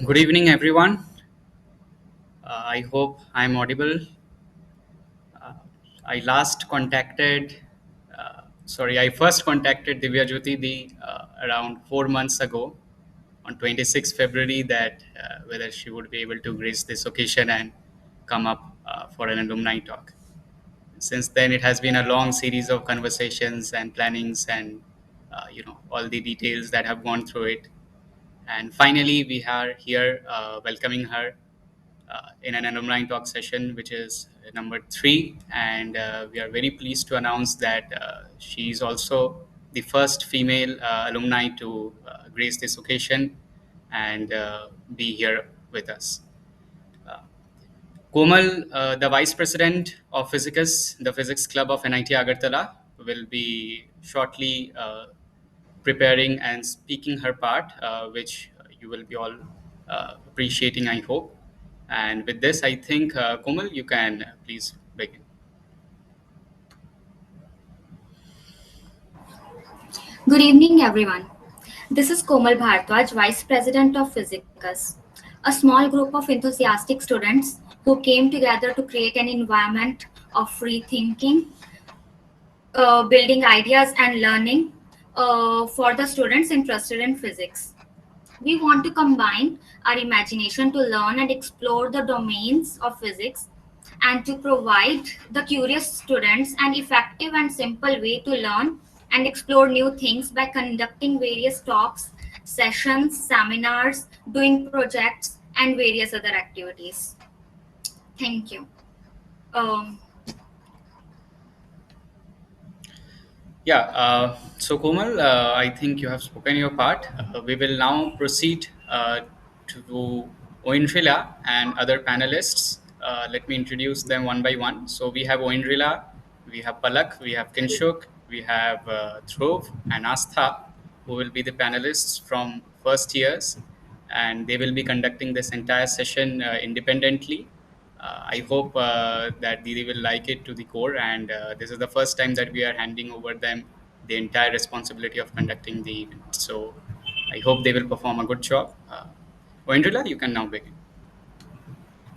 Good evening, everyone. I hope I'm audible. Uh, I last contacted, I first contacted Divyajyoti around 4 months ago on 26 February that whether she would be able to grace this occasion and come up for an alumni talk. Since then, it has been a long series of conversations and plannings and all the details that have gone through it. And finally, we are here welcoming her in an alumni talk session, which is number 3. And we are very pleased to announce that she is also the first female alumni to grace this occasion and be here with us. Uh, Komal, the Vice President of Physicus, the Physics Club of NIT Agartala, will be shortly preparing and speaking her part, which you will be all appreciating, I hope. And with this, I think, Komal, you can please begin. Good evening, everyone. This is Komal Bhartwaj, Vice President of Physicus, a small group of enthusiastic students who came together to create an environment of free thinking, building ideas, and learning for the students interested in physics. We want to combine our imagination to learn and explore the domains of physics and to provide the curious students an effective and simple way to learn and explore new things by conducting various talks, sessions, seminars, doing projects, and various other activities. Thank you. Um, So Komal, I think you have spoken your part. We will now proceed to Oindrila and other panelists. Let me introduce them one by one. So we have Oindrila, we have Palak, we have Kinshuk, we have Dhruv and Astha, who will be the panelists from first years, and they will be conducting this entire session independently. I hope that Didi will like it to the core, and this is the first time that we are handing over them the entire responsibility of conducting the event. So I hope they will perform a good job. Oindrila, you can now begin.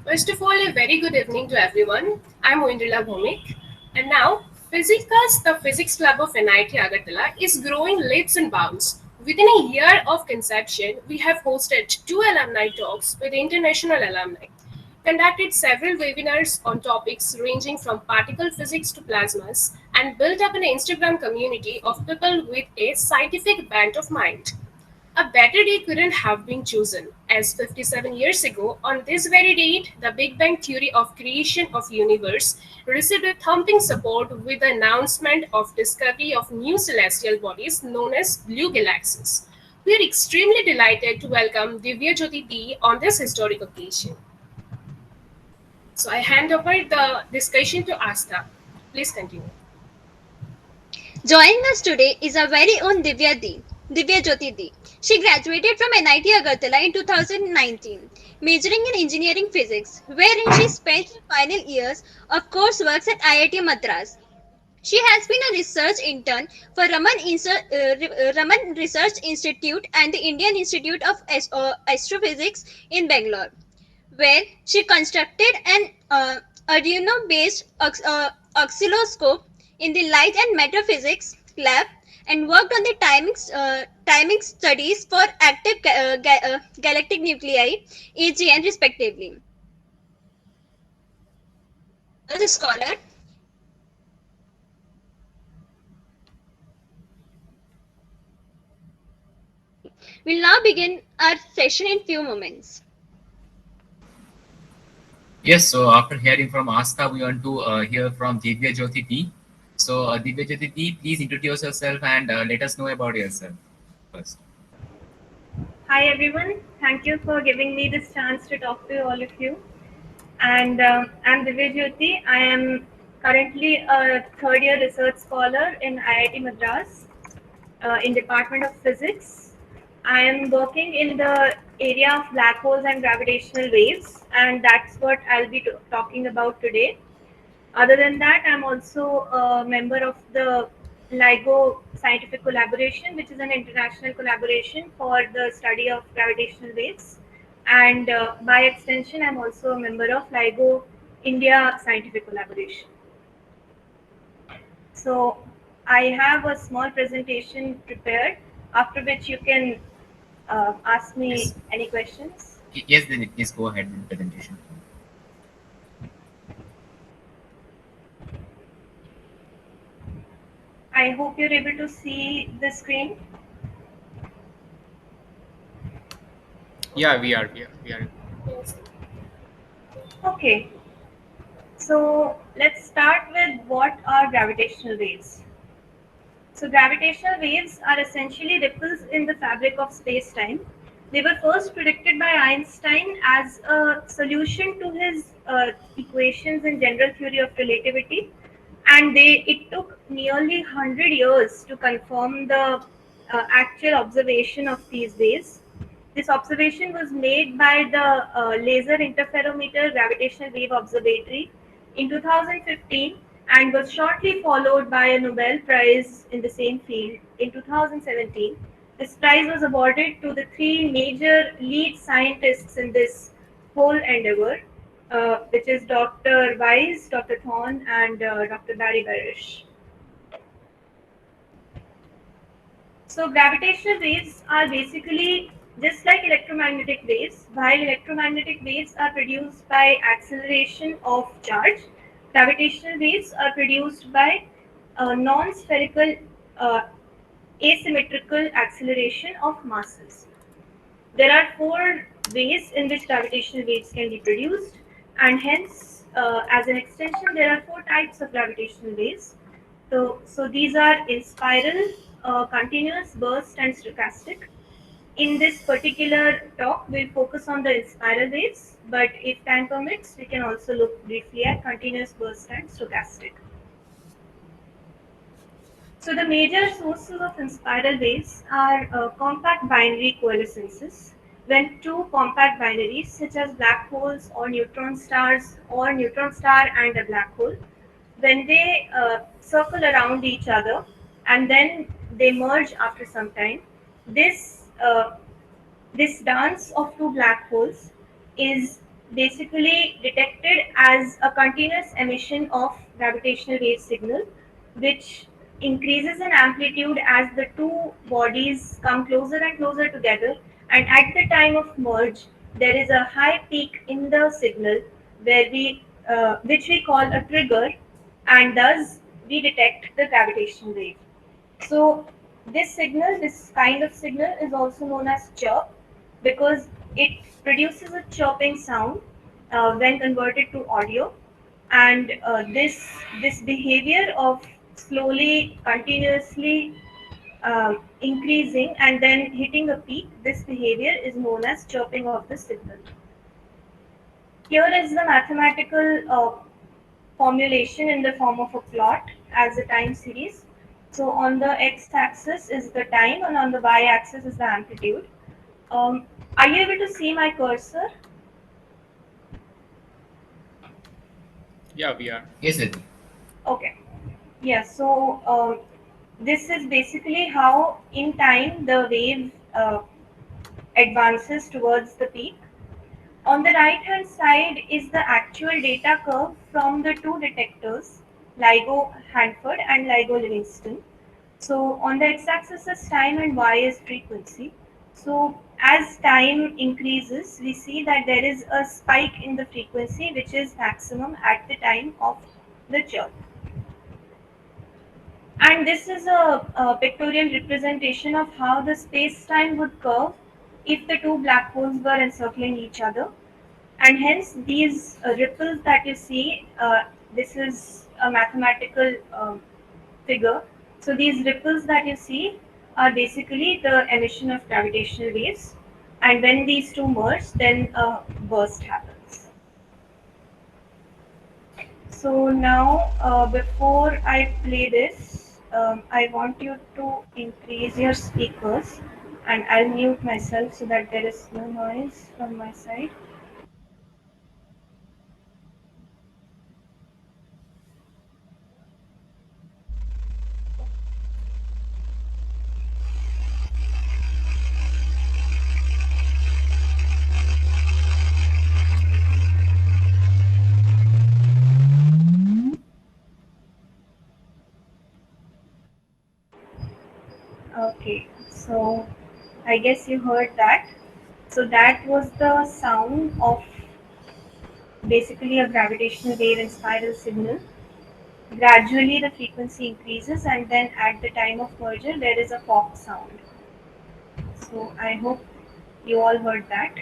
First of all, a very good evening to everyone. I'm Oindrila Bhowmik, and now Physicus, the Physics Club of NIT Agartala, is growing leaps and bounds. Within a year of conception, we have hosted 2 alumni talks with international alumni, conducted several webinars on topics ranging from particle physics to plasmas, and built up an Instagram community of people with a scientific bent of mind. A better date couldn't have been chosen, as 57 years ago, on this very date, the Big Bang theory of creation of universe received a thumping support with the announcement of discovery of new celestial bodies known as blue galaxies. We are extremely delighted to welcome Divyajyoti D on this historic occasion. So I hand over the discussion to Astha. Please continue. Joining us today is our very own Divyajyoti D. She graduated from NIT Agartala in 2019, majoring in engineering physics, wherein she spent her final years of coursework at IIT Madras. She has been a research intern for Raman Research Institute and the Indian Institute of Astrophysics in Bangalore, where she constructed an Arduino-based oscilloscope in the light and matter physics lab and worked on the timing studies for active galactic nuclei, AGN, respectively. As a scholar, we'll now begin our session in few moments. Yes, so after hearing from Astha, we want to hear from Divyajyoti D. So, Divyajyoti D, please introduce yourself and let us know about yourself first. Hi everyone, thank you for giving me this chance to talk to all of you. And I'm Divyajyoti. I am currently a third year research scholar in IIT Madras in Department of Physics. I am working in the area of black holes and gravitational waves, and that's what I'll be talking about today. Other than that, I'm also a member of the LIGO Scientific Collaboration, which is an international collaboration for the study of gravitational waves. and by extension, I'm also a member of LIGO India Scientific Collaboration. So I have a small presentation prepared, after which you can ask me Yes. any questions. Yes, then please go ahead with the presentation. I hope you're able to see the screen. Yeah, we are. Yes. Okay, so let's start with what are gravitational waves. So gravitational waves are essentially ripples in the fabric of space-time. They were first predicted by Einstein as a solution to his equations in general theory of relativity, and it took nearly 100 years to confirm the actual observation of these waves. This observation was made by the Laser Interferometer Gravitational Wave Observatory in 2015 and was shortly followed by a Nobel Prize in the same field in 2017. This prize was awarded to the three major lead scientists in this whole endeavor, which is Dr. Weiss, Dr. Thorne, and Dr. Barry Barish. So gravitational waves are basically just like electromagnetic waves. While electromagnetic waves are produced by acceleration of charge, gravitational waves are produced by non-spherical uh, asymmetrical acceleration of masses. There are four ways in which gravitational waves can be produced, and hence, as an extension, there are four types of gravitational waves. So these are in spiral, continuous, burst, and stochastic. In this particular talk, we'll focus on the spiral waves, but if time permits, we can also look briefly at continuous, burst, and stochastic. So the major sources of inspiral waves are compact binary coalescences. When two compact binaries, such as black holes or neutron stars, or neutron star and a black hole, when they circle around each other and then they merge after some time, this this dance of two black holes is basically detected as a continuous emission of gravitational wave signal, which increases in amplitude as the two bodies come closer and closer together. And at the time of merge, there is a high peak in the signal which we call a trigger, and thus we detect the gravitational wave. So this kind of signal is also known as chirp because it produces a chirping sound when converted to audio, and this behavior of slowly, continuously increasing and then hitting a peak, this behavior is known as chirping of the signal. Here is the mathematical formulation in the form of a plot as a time series. So on the x-axis is the time and on the y-axis is the amplitude. Are you able to see my cursor? Yeah, we are. Yes, Didi. Okay. Yeah, so this is basically how in time the wave advances towards the peak. On the right hand side is the actual data curve from the two detectors, LIGO Hanford and LIGO Livingston. So on the x-axis is time and y is frequency. So as time increases, we see that there is a spike in the frequency which is maximum at the time of the chirp. And this is a pictorial representation of how the space-time would curve if the two black holes were encircling each other. And hence these ripples that you see, this is a mathematical figure. So these ripples that you see are basically the emission of gravitational waves, and when these two merge, then a burst happens. So now, before I play this, I want you to increase your speakers, and I'll mute myself so that there is no noise from my side. Okay, so I guess you heard that. So that was the sound of basically a gravitational wave and spiral signal. Gradually the frequency increases and then at the time of merger there is a pop sound. So I hope you all heard that.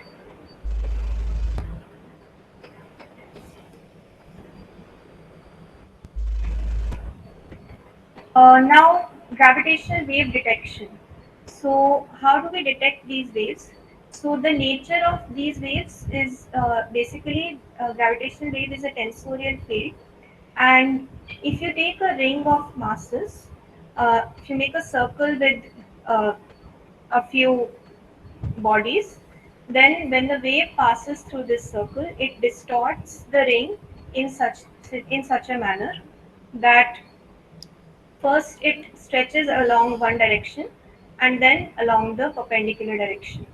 Now, gravitational wave detection. So, how do we detect these waves? So, the nature of these waves is basically gravitational wave is a tensorial field, and if you take a ring of masses, if you make a circle with uh, a few bodies, then when the wave passes through this circle, it distorts the ring in such a manner that first, it stretches along one direction and then along the perpendicular direction.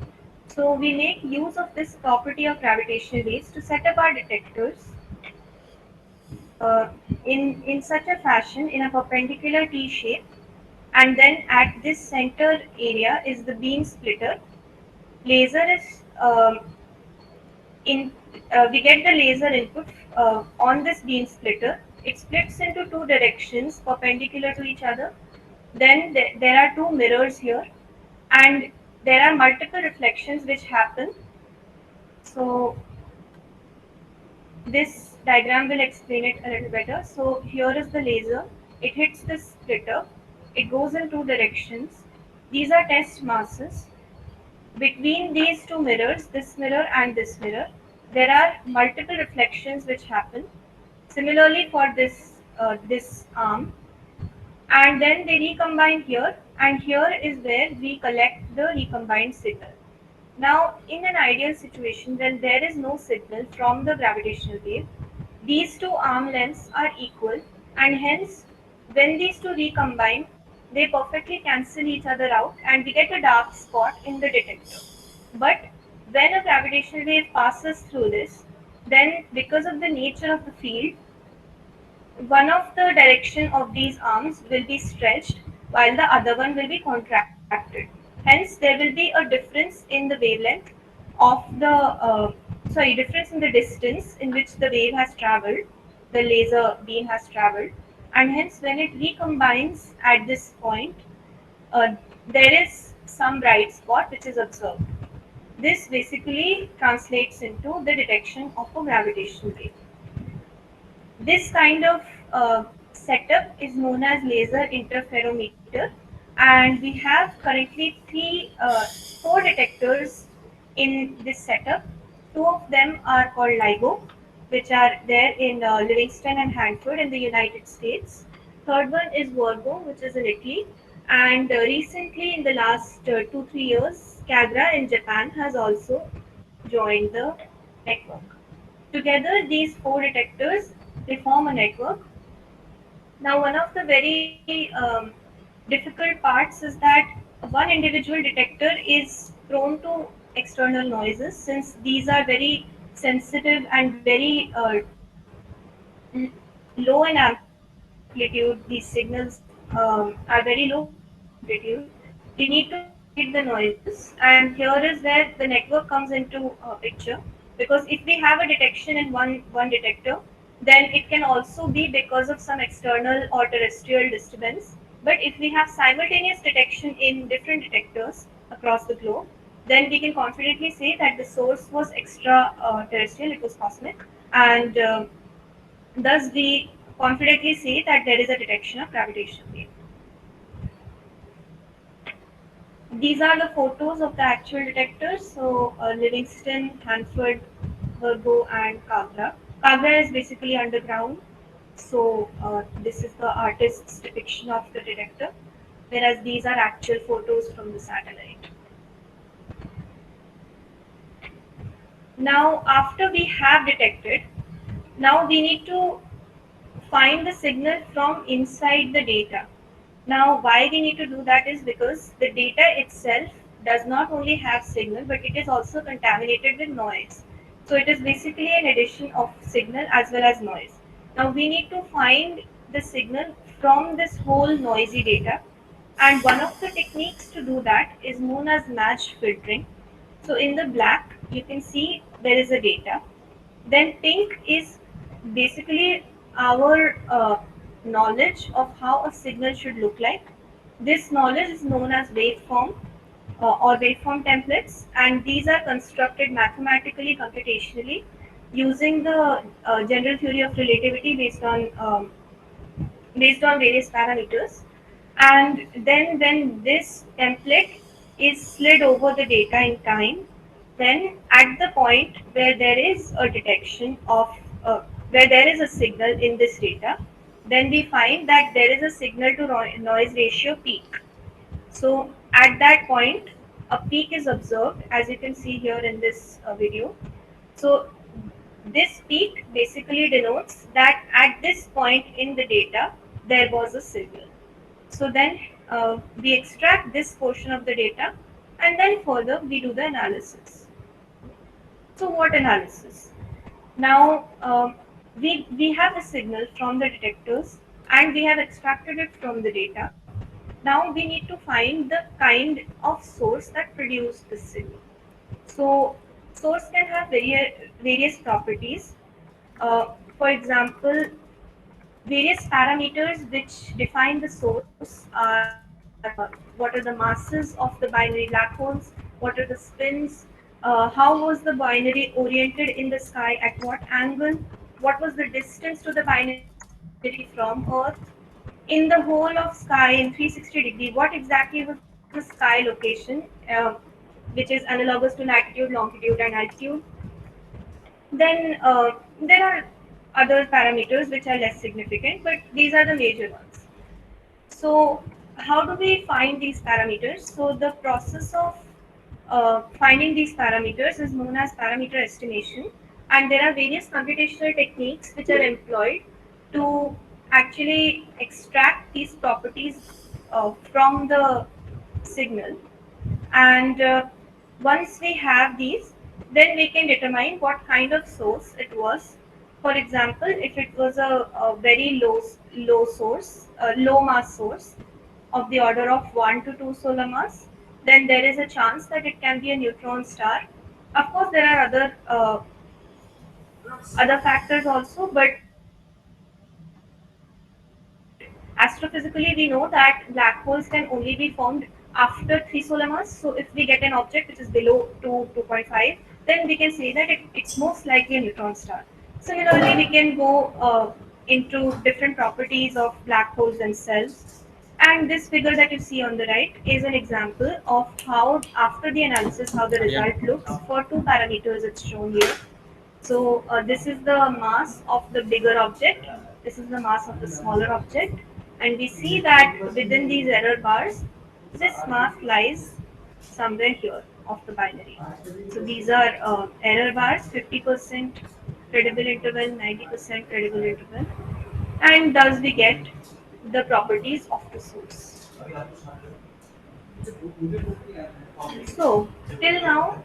So we make use of this property of gravitational waves to set up our detectors in such a fashion in a perpendicular T shape, and then at this center area is the beam splitter. Laser is in we get the laser input on this beam splitter. It splits into two directions perpendicular to each other. Then there are two mirrors here, and there are multiple reflections which happen. So this diagram will explain it a little better. So here is the laser. It hits this splitter. It goes in two directions. These are test masses. Between these two mirrors, this mirror and this mirror, there are multiple reflections which happen. Similarly for this arm, and then they recombine here, and here is where we collect the recombined signal. Now, in an ideal situation when there is no signal from the gravitational wave, these two arm lengths are equal, and hence when these two recombine, they perfectly cancel each other out and we get a dark spot in the detector. But when a gravitational wave passes through this, then because of the nature of the field, one of the direction of these arms will be stretched while the other one will be contracted. Hence, there will be a difference in the wavelength of difference in the distance in which the wave has traveled, the laser beam has traveled, and hence when it recombines at this point, uh, there is some bright spot which is observed. This basically translates into the detection of a gravitational wave. This kind of setup is known as laser interferometer, and we have currently four detectors in this setup. Two of them are called LIGO, which are there in Livingston and Hanford in the United States. Third one is Virgo, which is in Italy, and recently in the last 2 3 years, Kagra in Japan has also joined the network. Together, these four detectors they form a network. Now, one of the very difficult parts is that one individual detector is prone to external noises since these are very sensitive and very l- low in amplitude. These signals are very low in amplitude. We need to mitigate the noises, and here is where the network comes into picture. Because if we have a detection in one detector, then it can also be because of some external or terrestrial disturbance. But if we have simultaneous detection in different detectors across the globe, then we can confidently say that the source was extra terrestrial, it was cosmic, and thus we confidently say that there is a detection of gravitational wave. These are the photos of the actual detectors. So Livingston, Hanford, Virgo, and Kagra. Kagra is basically underground. So this is the artist's depiction of the detector, whereas these are actual photos from the satellite. Now, after we have detected, now we need to find the signal from inside the data. Now, why we need to do that is because the data itself does not only have signal, but it is also contaminated with noise. So it is basically an addition of signal as well as noise. Now we need to find the signal from this whole noisy data. And one of the techniques to do that is known as matched filtering. So in the black, you can see there is a data. Then pink is basically our knowledge of how a signal should look like. This knowledge is known as waveform or waveform templates, and these are constructed mathematically, computationally, using the general theory of relativity based on various parameters. And then when this template is slid over the data in time, then at the point where there is a detection of where there is a signal in this data, then we find that there is a signal to noise ratio peak. So at that point, a peak is observed, as you can see here in this video. So this peak basically denotes that at this point in the data, there was a signal. So then we extract this portion of the data, and then further we do the analysis. So what analysis? Now we have a signal from the detectors, and we have extracted it from the data. Now we need to find the kind of source that produced this signal. So source can have various properties. For example, various parameters which define the source are what are the masses of the binary black holes, what are the spins, how was the binary oriented in the sky, at what angle, what was the distance to the binary from Earth, in the whole of sky in 360 degree, what exactly was the sky location, which is analogous to latitude, longitude, and altitude. Then there are other parameters which are less significant, but these are the major ones. So how do we find these parameters? So the process of finding these parameters is known as parameter estimation, and there are various computational techniques which are employed to actually extract these properties from the signal. And once we have these, then we can determine what kind of source it was. For example, if it was a very low source, a low mass source of the order of 1 to 2 solar mass, then there is a chance that it can be a neutron star. Of course, there are other factors also, but astrophysically we know that black holes can only be formed after 3 solar mass. So if we get an object which is below 2.5, then we can say that it's most likely a neutron star. Similarly, we can go into different properties of black holes themselves. And this figure that you see on the right is an example of how, after the analysis, how the result looks for two parameters. It's shown here. So this is the mass of the bigger object, this is the mass of the smaller object, and we see that within these error bars, this mass lies somewhere here of the binary. So these are error bars, 50% credible interval, 90% credible interval, and thus we get the properties of the source. So till now,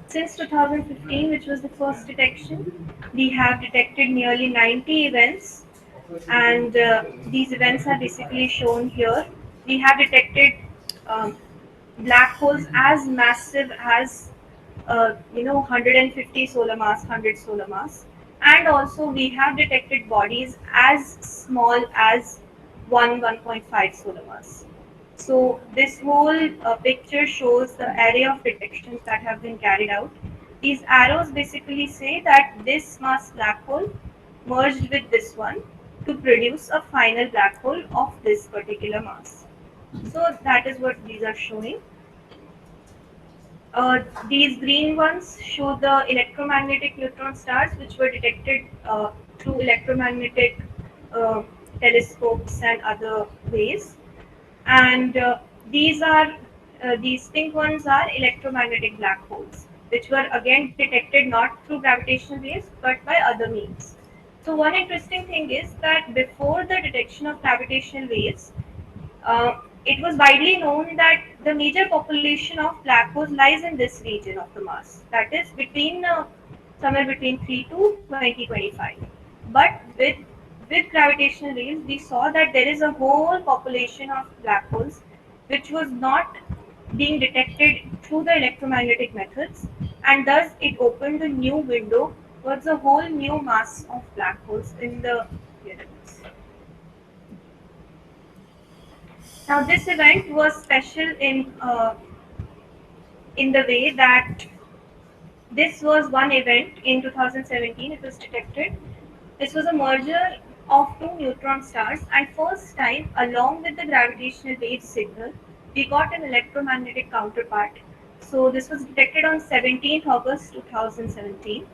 since 2015, which was the first detection, we have detected nearly 90 events, and these events are basically shown here. We have detected um, black holes as massive as 150 solar mass, 100 solar mass, and also we have detected bodies as small as 1.5 solar mass. So this whole picture shows the array of detections that have been carried out. These arrows basically say that this mass black hole merged with this one to produce a final black hole of this particular mass. So that is what these are showing. These green ones show the electromagnetic neutron stars which were detected through electromagnetic uh, telescopes and other ways. And these pink ones are electromagnetic black holes, which were again detected not through gravitational waves but by other means. So one interesting thing is that before the detection of gravitational waves, it was widely known that the major population of black holes lies in this region of the mass, that is between somewhere between 3 to 2025. But with gravitational waves, we saw that there is a whole population of black holes which was not being detected through the electromagnetic methods, and thus it opened a new window towards a whole new mass of black holes in the universe. Now, this event was special in the way that this was one event in 2017. It was detected. This was a merger of two neutron stars, and first time, along with the gravitational wave signal, we got an electromagnetic counterpart. So this was detected on 17th August 2017,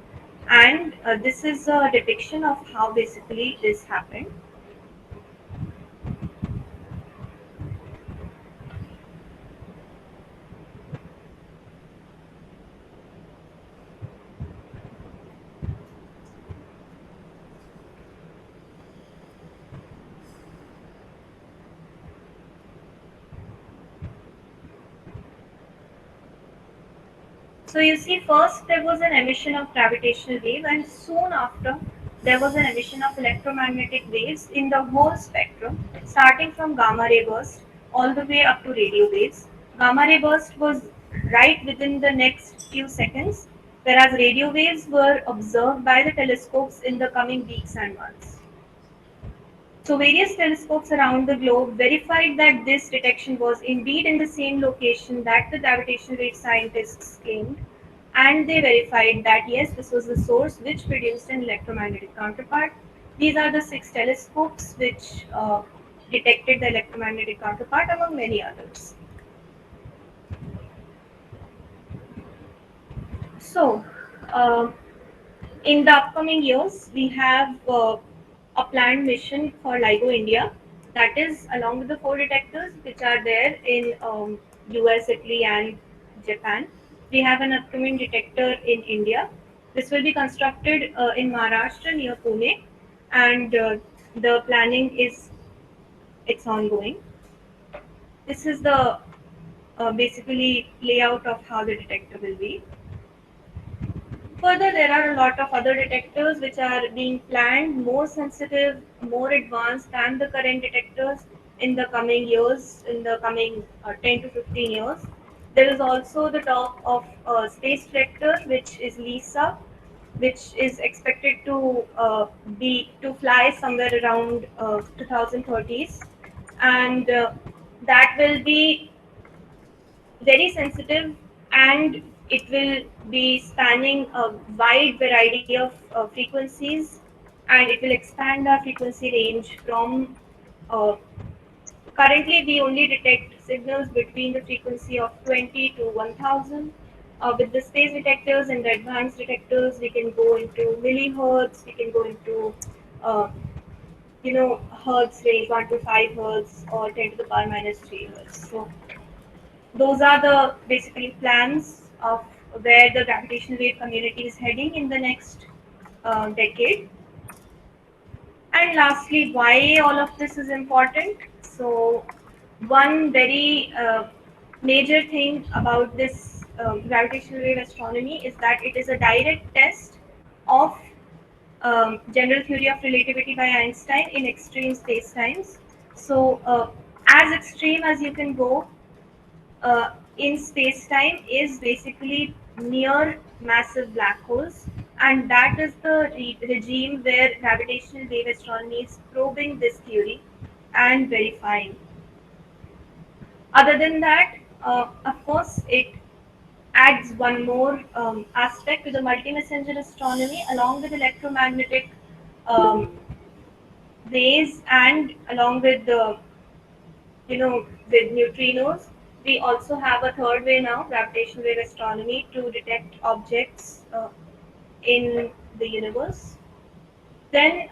and this is a depiction of how basically this happened. So you see, first there was an emission of gravitational wave, and soon after there was an emission of electromagnetic waves in the whole spectrum, starting from gamma ray burst all the way up to radio waves. Gamma ray burst was right within the next few seconds, whereas radio waves were observed by the telescopes in the coming weeks and months. So various telescopes around the globe verified that this detection was indeed in the same location that the gravitational wave scientists claimed, and they verified that yes, this was the source which produced an electromagnetic counterpart. These are the six telescopes which detected the electromagnetic counterpart, among many others. So, um in the upcoming years, we have a planned mission for LIGO India, that is along with the four detectors which are there in US, Italy, and Japan. We have an upcoming detector in India. This will be constructed in Maharashtra near Pune, and the planning is it's ongoing. This is the basically layout of how the detector will be. Further, there are a lot of other detectors which are being planned, more sensitive, more advanced than the current detectors in the coming years, in the coming 10 to 15 years. There is also the talk of space detector, which is LISA, which is expected to to fly somewhere around 2030s, and that will be very sensitive, and it will be spanning a wide variety of frequencies, and it will expand our frequency range from currently we only detect signals between the frequency of 20 to 1000. With the space detectors and the advanced detectors, we can go into millihertz, we can go into uh, hertz range, 1 to 5 hertz, or 10 to the power minus 3 hertz. So those are the basically plans of where the gravitational wave community is heading in the next decade. And lastly, why all of this is important? So, one very major thing about this gravitational wave astronomy is that it is a direct test of general theory of relativity by Einstein in extreme spacetimes. So, as extreme as you can go in space-time is basically near massive black holes, and that is the regime where gravitational wave astronomy is probing this theory and verifying. Other than that, of course, it adds one more aspect to the multi-messenger astronomy, along with electromagnetic um, rays and along with the with neutrinos. We also have a third way now, gravitational wave astronomy, to detect objects in the universe. Then,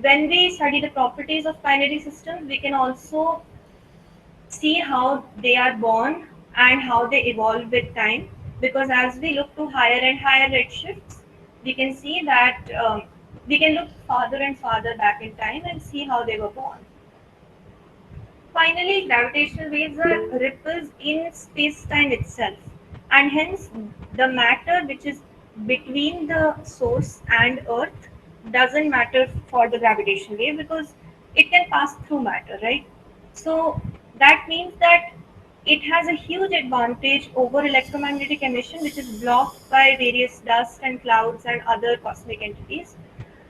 when we study the properties of binary systems, we can also see how they are born and how they evolve with time. Because as we look to higher and higher redshifts, we can see that we can look farther and farther back in time and see how they were born. Finally, gravitational waves are ripples in space-time itself, and hence the matter which is between the source and Earth doesn't matter for the gravitational wave because it can pass through matter, right? So That means that it has a huge advantage over electromagnetic emission, which is blocked by various dust and clouds and other cosmic entities.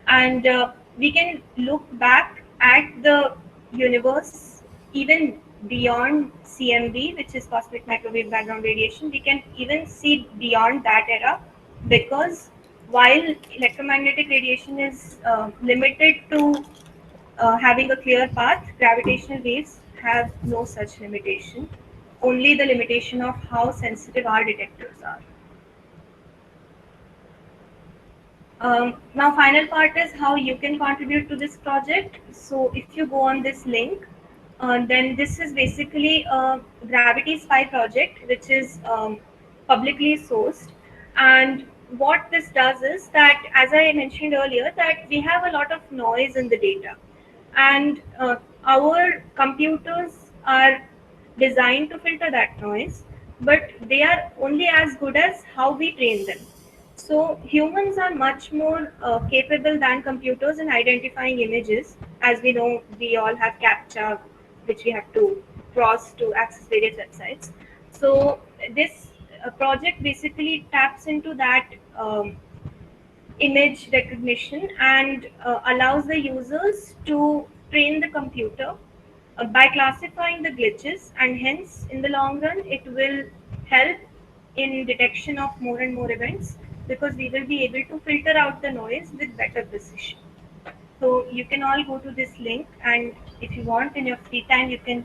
And we can look back at the universe even beyond CMB, which is cosmic microwave background radiation. We can even see beyond that era, because while electromagnetic radiation is limited to having a clear path, gravitational waves have no such limitation, only the limitation of how sensitive our detectors are. Now, final part is how you can contribute to this project. So, if you go on this link, then this is basically a Gravity Spy project, which is publicly sourced. And what this does is that, as I mentioned earlier, that we have a lot of noise in the data, and our computers are designed to filter that noise, but they are only as good as how we train them. So humans are much more capable than computers in identifying images. As we know, we all have CAPTCHA, which we have to cross to access various websites. So this project basically taps into that image recognition and allows the users to train the computer by classifying the glitches, and hence in the long run it will help in detection of more and more events, because we will be able to filter out the noise with better precision. So you can all go to this link, and if you want in your free time, you can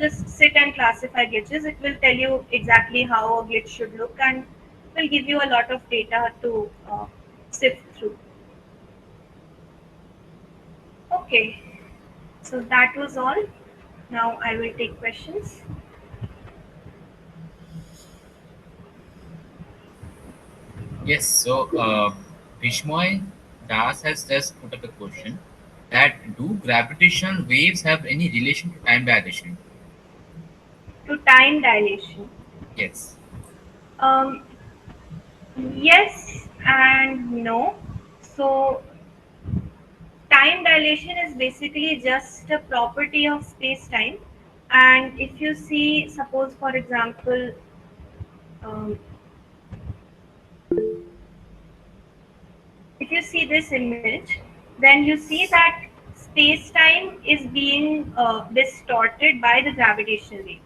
just sit and classify glitches. It will tell you exactly how a glitch should look, and will give you a lot of data to sift through. Okay, so that was all. Now I will take questions. Yes, so Bishmoy Das has just put up a question that do gravitational waves have any relation to time dilation? To time dilation. Yes. Um, yes and no. So time dilation is basically just a property of space time. And if you see, suppose for example, um, if you see this image, then you see that space time is being distorted by the gravitational wave.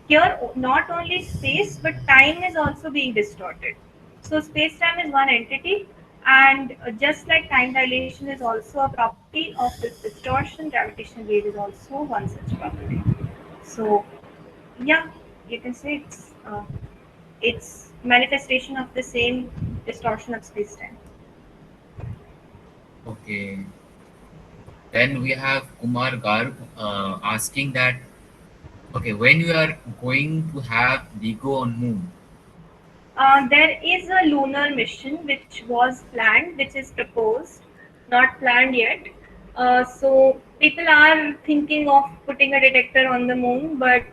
Here, not only space but time is also being distorted. So, space time is one entity, and just like time dilation is also a property of this distortion, gravitational wave is also one such property. So, yeah, you can say it's manifestation of the same distortion of space time. Okay. Then we have Kumar Garg asking that, okay, when you are going to have LIGO on moon? There is a lunar mission which was planned, which is proposed, not planned yet. So people are thinking of putting a detector on the moon, but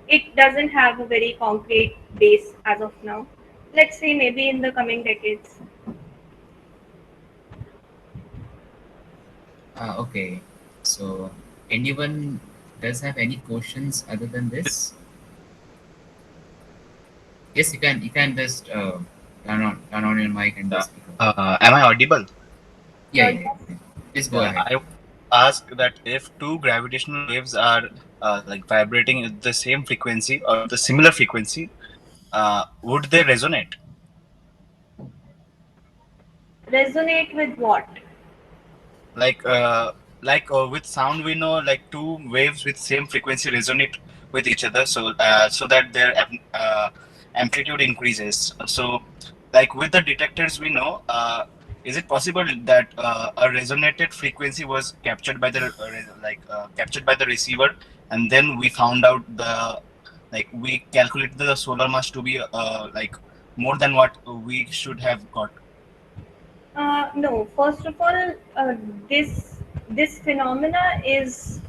it doesn't have a very concrete base as of now. Let's say maybe in the coming decades. Okay. So anyone does have any questions other than this? Yes, you can just turn on your mic and Yeah. just speak up. Am I audible? Yeah, yeah, Yes. yeah. Please go Yeah, ahead. I ask that if two gravitational waves are like vibrating at the same frequency or the similar frequency, would they resonate? Resonate with what? Like uh, like with sound, we know like two waves with same frequency resonate with each other, so that their amplitude increases. So, like with the detectors, we know. Is it possible that a resonated frequency was captured by the captured by the receiver, and then we found out we calculated the solar mass to be more than what we should have got? No. First of all, this phenomena is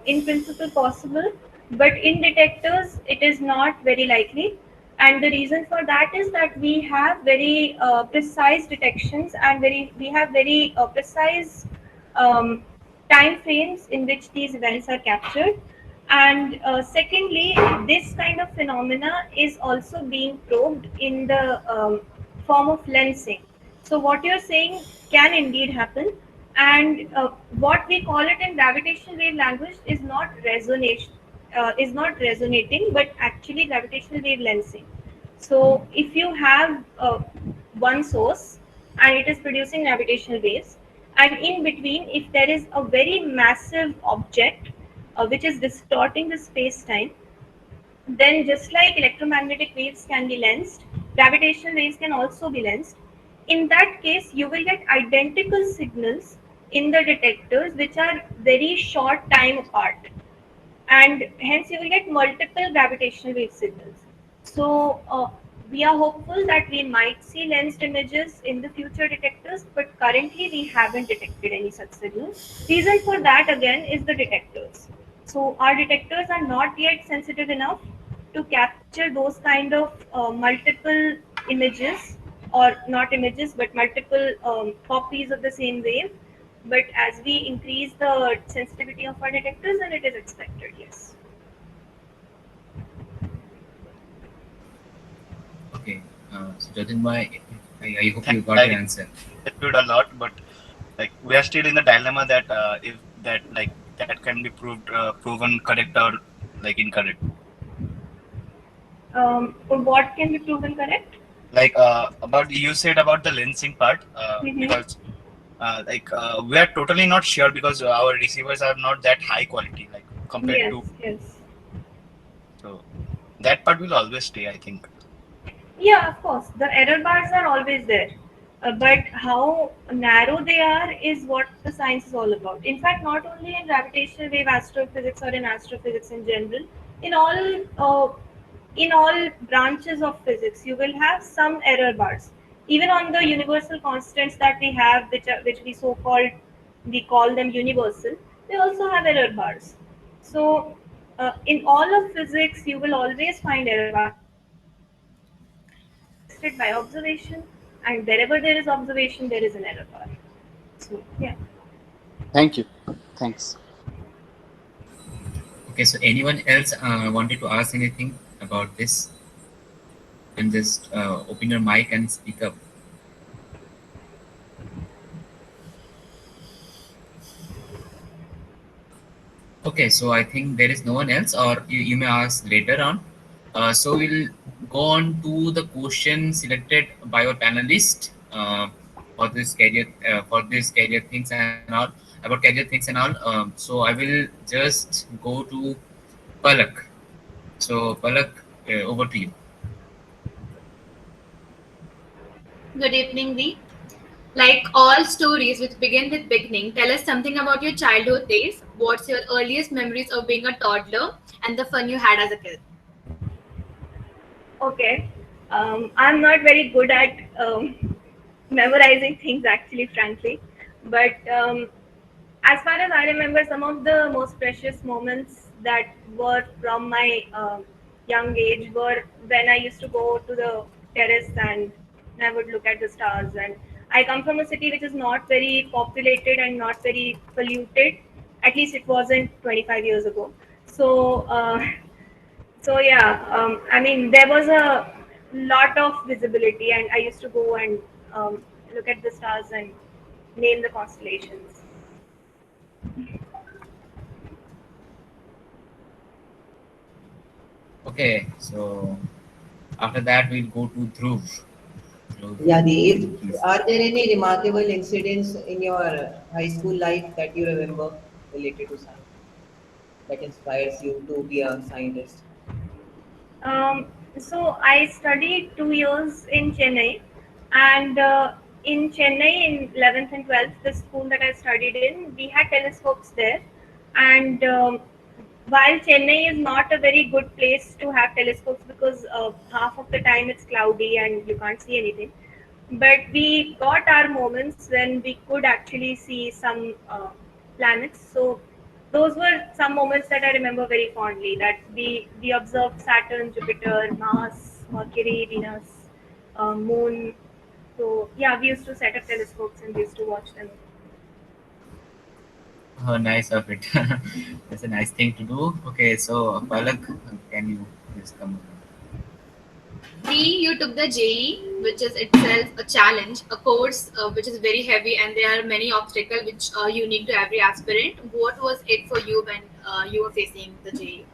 in principle possible, but in detectors it is not very likely. And the reason for that is that we have very precise detections, and we have very precise um, time frames in which these events are captured. And secondly, this kind of phenomena is also being probed in the form of lensing. So what you're saying can indeed happen, and what we call it in gravitational wave language is not resonation, is not resonating, but actually gravitational wave lensing. So if you have one source and it is producing gravitational waves, and in between, if there is a very massive object which is distorting the space time, then just like electromagnetic waves can be lensed, gravitational waves can also be lensed. In that case, you will get identical signals in the detectors which are very short time apart, and hence you will get multiple gravitational wave signals. So we are hopeful that we might see lensed images in the future detectors, but currently we haven't detected any such signal. Reason for that again is the detectors. So our detectors are not yet sensitive enough to capture those kind of multiple images, or not images but multiple copies of the same wave. But as we increase the sensitivity of our detectors, then it is expected, yes. Okay. So Jatin, I hope you Thank got I your answer. understood a lot, but like we are still in the dilemma that if that like that can be proven correct or like incorrect. What can be proven correct? Like about you said about the lensing part, Mm-hmm. because we are totally not sure because our receivers are not that high quality like compared Yes, to, yes. so that part will always stay, I think. Yeah, of course. The error bars are always there. But how narrow they are is what the science is all about. In fact, not only in gravitational wave astrophysics or in astrophysics in general, in all in all branches of physics, you will have some error bars. Even on the universal constants that we have, which we so called, we call them universal, they also have error bars. So in all of physics, you will always find error bars. Tested by observation, and wherever there is observation, there is an error bar. So yeah. Thank you. Thanks. Okay. So anyone else wanted to ask anything about this? And just open your mic and speak up. Okay, so I think there is no one else, or you may ask later on. So we'll go on to the question selected by our panelist for this career things and all, about career things and all. So I will just go to Palak. So Palak, over to you. Good evening, Dee. Like all stories which begin with beginning, tell us something about your childhood days. What's your earliest memories of being a toddler and the fun you had as a kid? Okay. I'm not very good at memorizing things, actually, frankly. But as far as I remember, some of the most precious moments that were from my young age were when I used to go to the terrace and I would look at the stars. And I come from a city which is not very populated and not very polluted. At least it wasn't 25 years ago. So, so yeah, I mean, there was a lot of visibility, and I used to go and look at the stars and name the constellations. Okay, so after that we'll go to Dhruv. Dhruv, Yeah, Dev, please. are there any remarkable incidents in your high school life that you remember related to science that inspires you to be a scientist? Um, so I studied 2 years in Chennai, and in Chennai in 11th and 12th, the school that I studied in, we had telescopes there, and while Chennai is not a very good place to have telescopes because half of the time it's cloudy and you can't see anything, but we got our moments when we could actually see some planets. So those were some moments that I remember very fondly. That we observed Saturn, Jupiter, Mars, Mercury, Venus, Moon. So yeah, we used to set up telescopes and we used to watch them. Oh, nice of it. That's a nice thing to do. Okay, so Palak, can you please come? Three, you took the JE, which is itself a challenge, a course which is very heavy, and there are many obstacles which are unique to every aspirant. What was it for you when you were facing the JE?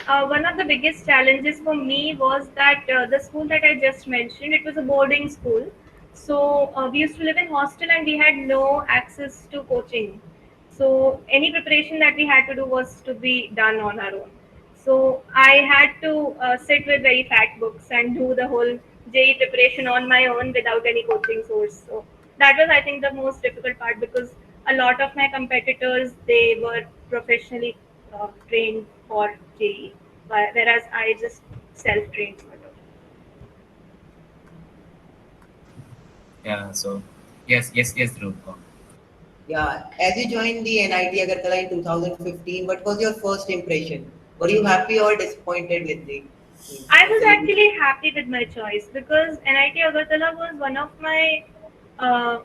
One of the biggest challenges for me was that the school that I just mentioned, it was a boarding school. So we used to live in hostel and we had no access to coaching. So any preparation that we had to do was to be done on our own. So I had to sit with very fat books and do the whole JE preparation on my own without any coaching source. So that was, I think, the most difficult part because a lot of my competitors they were professionally trained for JE, whereas I just self-trained sort of. Yeah, so yes, Dhruv. Yeah, as you joined the NIT Agartala in 2015, what was your first impression? Were you happy or disappointed with I the was syllabus? actually happy with my choice because NIT Agartala was one of my uh,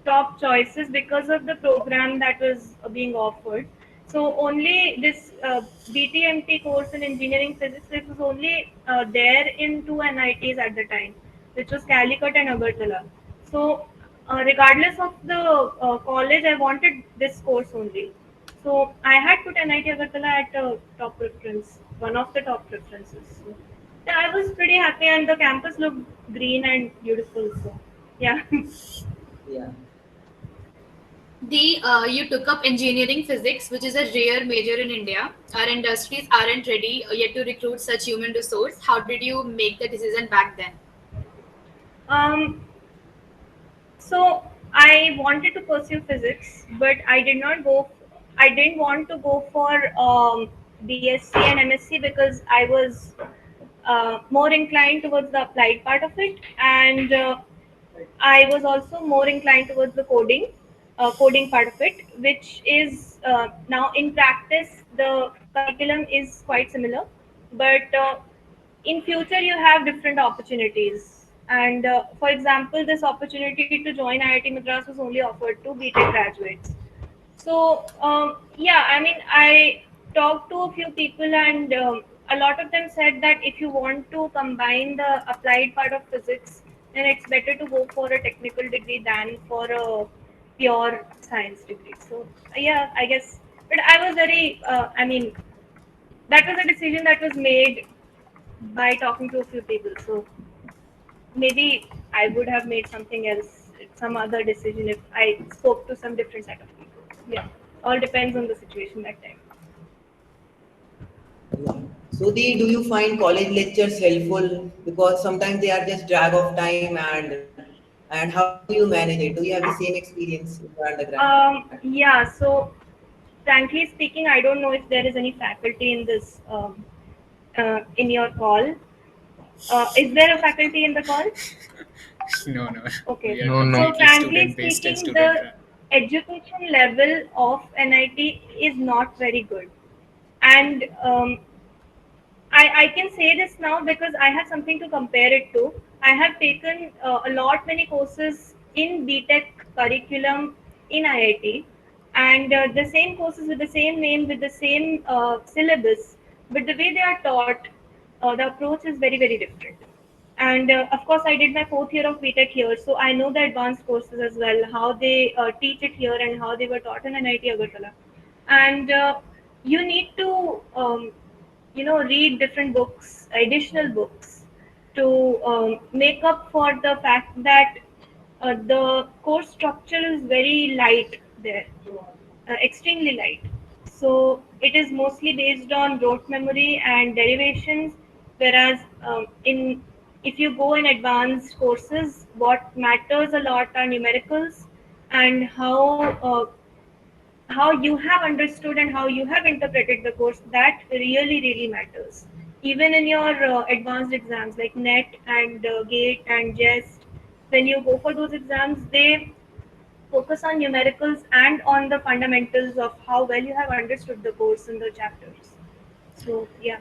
top choices because of the program that was being offered. So only this BTMT course in engineering physics, it was only there in two NITs at the time, which was Calicut and Agartala. So regardless of the college, I wanted this course only. So I had put NIT Agartala at top preference, one of the top preferences. So, yeah, I was pretty happy, and the campus looked green and beautiful. So yeah. Yeah. You took up engineering physics, which is a rare major in India. Our industries aren't ready yet to recruit such human resource. How did you make the decision back then? Um, so I wanted to pursue physics, but I did not go. I didn't want to go for BSc and MSc because I was more inclined towards the applied part of it, and I was also more inclined towards the coding part of it, which is now in practice the curriculum is quite similar, but in future you have different opportunities. And for example, this opportunity to join IIT Madras was only offered to BTech graduates. So yeah, I mean, I talked to a few people, and a lot of them said that if you want to combine the applied part of physics, then it's better to go for a technical degree than for a pure science degree. So yeah, I guess. But I was very, I mean, that was a decision that was made by talking to a few people. So maybe I would have made something else, some other decision if I spoke to some different set of people. Yeah, all depends on the situation that time. Yeah. So do you find college lectures helpful because sometimes they are just drag of time and how do you manage it? Do you have the same experience in your undergrad? Yeah, so frankly speaking, I don't know if there is any faculty in this in your call. Is there a faculty in the call? No, no, Okay. we are No, no. So completely frankly student based and speaking, student the run. education level of NIT is not very good. And I can say this now because I have something to compare it to. I have taken a lot many courses in BTech curriculum in IIT, and the same courses with the same name, with the same syllabus, but the way they are taught, the approach is very, very different. And of course, I did my fourth year of BTech here, so I know the advanced courses as well, how they teach it here and how they were taught in NIT Agartala. And you need to read different books, additional books, to make up for the fact that the course structure is very light there, extremely light. So it is mostly based on rote memory and derivations, whereas in if you go in advanced courses, what matters a lot are numericals and how you have understood and how you have interpreted the course. That really, really matters, even in your advanced exams like NET and GATE and JEST. When you go for those exams, they focus on numericals and on the fundamentals of how well you have understood the course in the chapters. So yeah.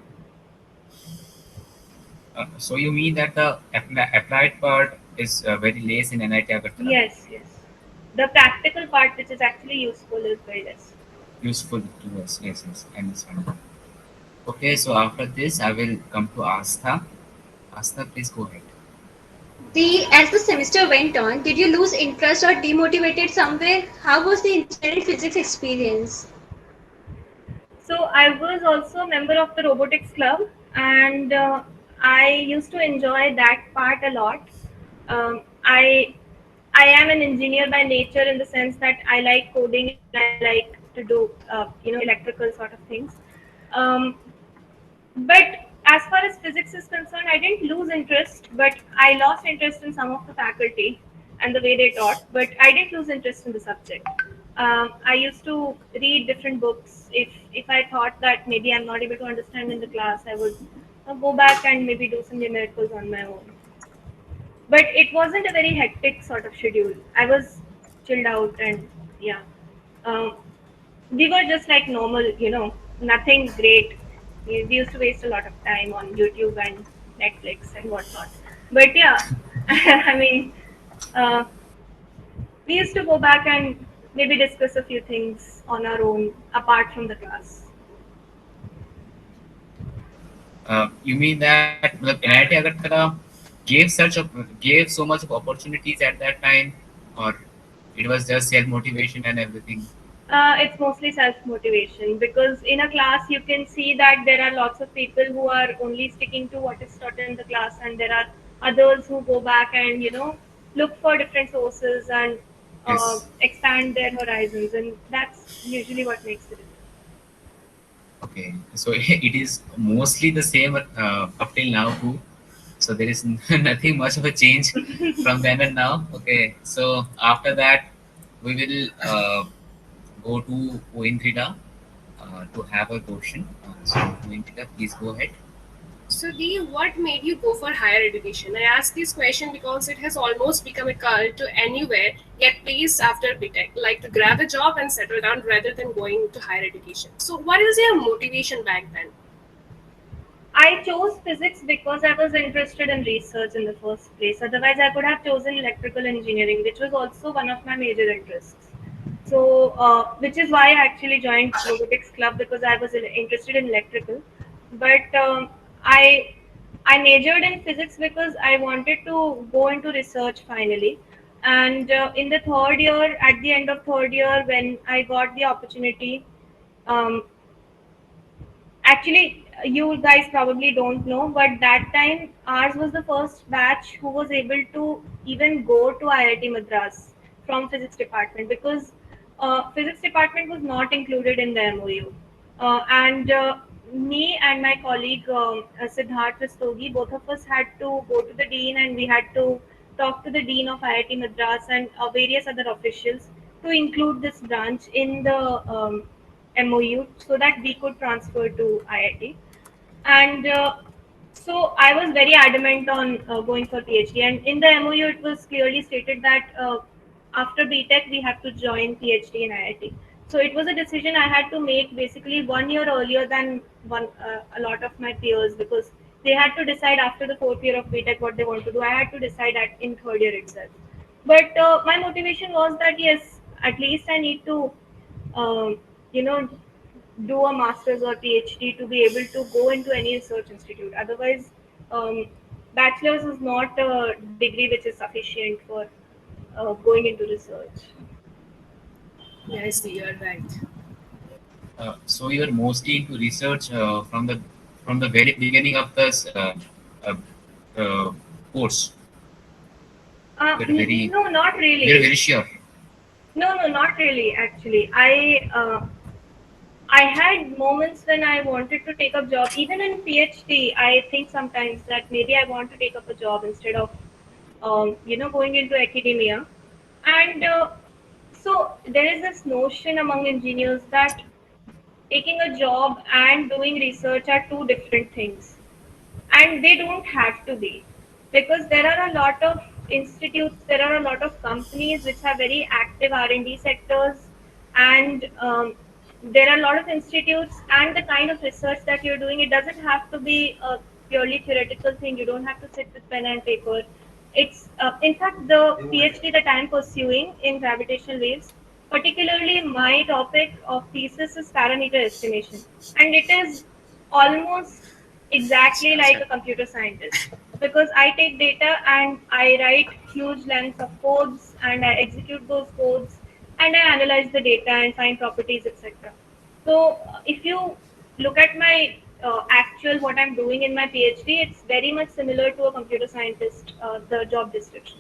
So you mean that the applied part is very less in NIT Agartala? Yes, yes. The practical part, which is actually useful, is very less. Useful to us. Yes, yes, I understand. Okay, so after this, I will come to Astha. Astha, please go ahead. As the semester went on, did you lose interest or demotivated somewhere? How was the engineering physics experience? So I was also a member of the robotics club, and I used to enjoy that part a lot. I am an engineer by nature in the sense that I like coding and I like to do electrical sort of things. Um, but as far as physics is concerned, I didn't lose interest, but I lost interest in some of the faculty and the way they taught. But I didn't lose interest in the subject. I used to read different books. If I thought that maybe I'm not able to understand in the class, I would go back and maybe do some numericals on my own. But it wasn't a very hectic sort of schedule. I was chilled out and yeah. Um, we were just like normal, nothing great. We used to waste a lot of time on YouTube and Netflix and whatnot. But yeah, I mean, uh, we used to go back and maybe discuss a few things on our own apart from the class. You mean that the NIT Agartala gave so much of opportunities at that time, or it was just self motivation and everything? It's mostly self motivation because in a class you can see that there are lots of people who are only sticking to what is taught in the class, and there are others who go back and look for different sources and Yes. expand their horizons, and that's usually what makes the difference. Okay, so it is mostly the same up till now too. So there is nothing much of a change from then and now. Okay, so after that we will go to Oindrila to have a question. So Oindrila, please go ahead. So, Dee, what made you go for higher education? I ask this question because it has almost become a cult to anywhere get placed after BTech, like to grab a job and settle down rather than going to higher education. So, what is your motivation back then? I chose physics because I was interested in research in the first place. Otherwise, I could have chosen electrical engineering, which was also one of my major interests. So, which is why I actually joined robotics club because I was interested in electrical. But I majored in physics because I wanted to go into research finally. And in the third year, at the end of third year, when I got the opportunity, um, actually, you guys probably don't know, but that time ours was the first batch who was able to even go to IIT Madras from physics department because physics department was not included in the MOU. And me and my colleague Siddharth Rastogi, both of us had to go to the dean and we had to talk to the dean of IIT Madras and various other officials to include this branch in the MOU so that we could transfer to IIT. And so I was very adamant on going for PhD. And in the MOU, it was clearly stated that after BTech, we have to join PhD in IIT. So it was a decision I had to make basically 1 year earlier than a lot of my peers because they had to decide after the fourth year of BTech what they want to do. I had to decide in third year itself. But my motivation was that yes, at least I need to, um, you know, do a master's or PhD to be able to go into any research institute. Otherwise, bachelor's is not a degree which is sufficient for going into research. Yes, Dee, you're right. So you are mostly into research from the very beginning of this uh, uh, course. You're very No, not you're really. very sure. No, no, not really. Actually, I had moments when I wanted to take up job. Even in PhD, I think sometimes that maybe I want to take up a job instead of going into academia. And so there is this notion among engineers that taking a job and doing research are two different things, and they don't have to be, because there are a lot of institutes, there are a lot of companies which have very active R&D sectors, and there are a lot of institutes, and the kind of research that you're doing, it doesn't have to be a purely theoretical thing. You don't have to sit with pen and paper. It's in fact the PhD that I'm pursuing in gravitational waves. Particularly, my topic of thesis is parameter estimation, and it is almost exactly like a computer scientist because I take data and I write huge lengths of codes and I execute those codes and I analyze the data and find properties, etc. So, if you look at my actual what I'm doing in my PhD, it's very much similar to a computer scientist, the job description.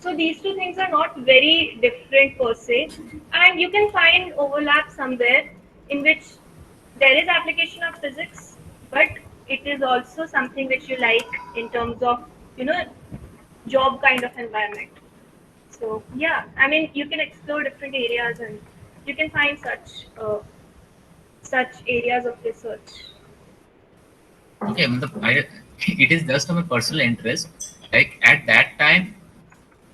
So these two things are not very different per se, and you can find overlap somewhere in which there is application of physics, but it is also something which you like in terms of you know job kind of environment. So yeah, I mean you can explore different areas and you can find such areas of research. Okay, it is just of a personal interest. Like at that time,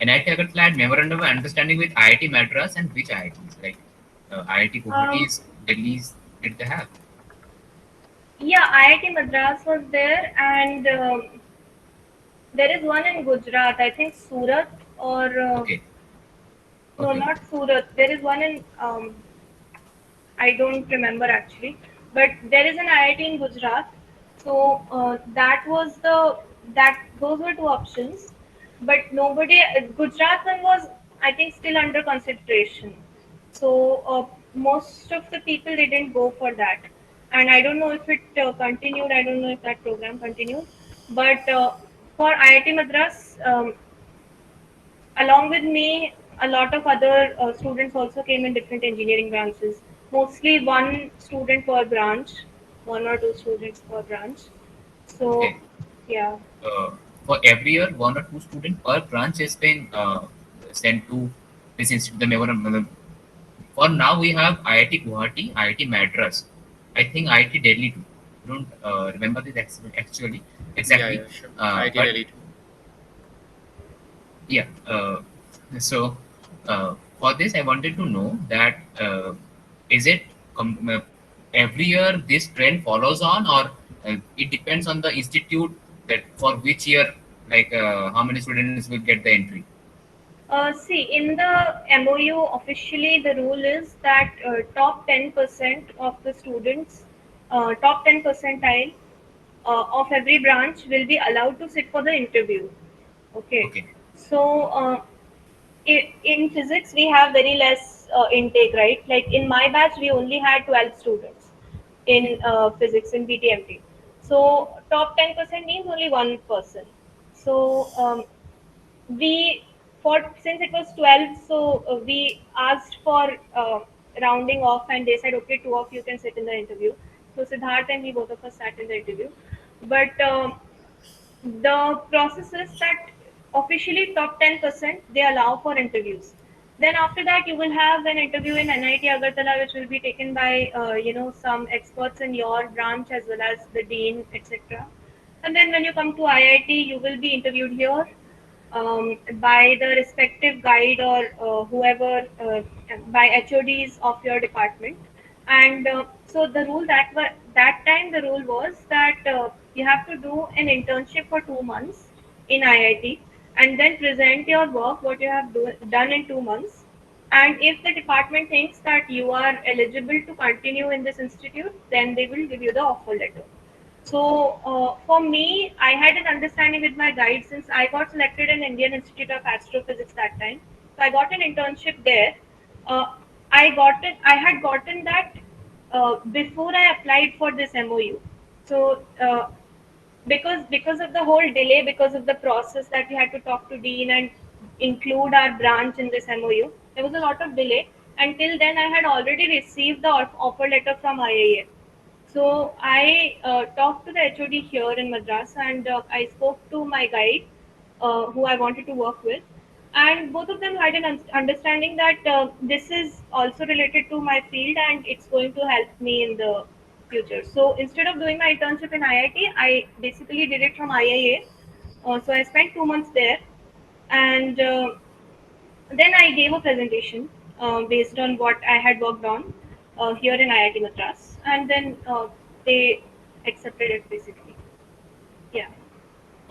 NIT Agartala had memorandum of understanding with IIT Madras and which IITs? Like IIT Um, Guwahati's, Delhi's, did they have? yeah, IIT Madras was there, and there is one in Gujarat. I think Surat or Okay, no, okay, not Surat. There is one in I don't remember actually, but there is an IIT in Gujarat. So that was the that those were two options, but nobody Gujarat one was I think still under consideration. So most of the people they didn't go for that, and I don't know if it continued. I don't know if that program continued, but for IIT Madras. Along with me, a lot of other students also came in different engineering branches. Mostly one student per branch, one or two students per branch. So, okay. yeah. Uh, for every year, one or two students per branch has been sent to this institute. The memorandum. For now, we have IIT Guwahati, IIT Madras. I think IIT Delhi too. I don't remember this actually Yeah, exactly. yeah, sure. IT But Delhi too. yeah, so for this, I wanted to know that is it every year this trend follows on, or it depends on the institute that for which year, like how many students will get the entry? See, in the MOU, officially the rule is that top 10% of the students, top 10 percentile of every branch will be allowed to sit for the interview. Okay. Okay, So, in physics we have very less intake, right? Like in my batch we only had 12 students okay, in physics in BTMT. So top 10% means only one person. So we for since it was 12, so we asked for rounding off and they said okay, two of you can sit in the interview. So Siddharth and me, both of us sat in the interview, but the process is that officially top 10% they allow for interviews. Then after that you will have an interview in NIT Agartala which will be taken by some experts in your branch as well as the dean, etc. And then when you come to IIT you will be interviewed here by the respective guide or whoever by HODs of your department. And so the rule that time the rule was that you have to do an internship for 2 months in IIT and then present your work what you have done in 2 months. And if the department thinks that you are eligible to continue in this institute, then they will give you the offer letter. So for me, I had an understanding with my guide since I got selected in Indian Institute of Astrophysics that time. So I got an internship there. Uh, I got it. I had gotten that before I applied for this MOU. So because of the whole delay, because of the process that we had to talk to dean and include our branch in this MOU, there was a lot of delay. Until then, I had already received the offer letter from IIA. So I talked to the HOD here in Madras and I spoke to my guide who I wanted to work with. And both of them had an understanding that this is also related to my field and it's going to help me in the future. So instead of doing my internship in IIT, I basically did it from IIA. So I spent 2 months there and then I gave a presentation based on what I had worked on here in IIT Madras, and then they accepted it basically. Yeah.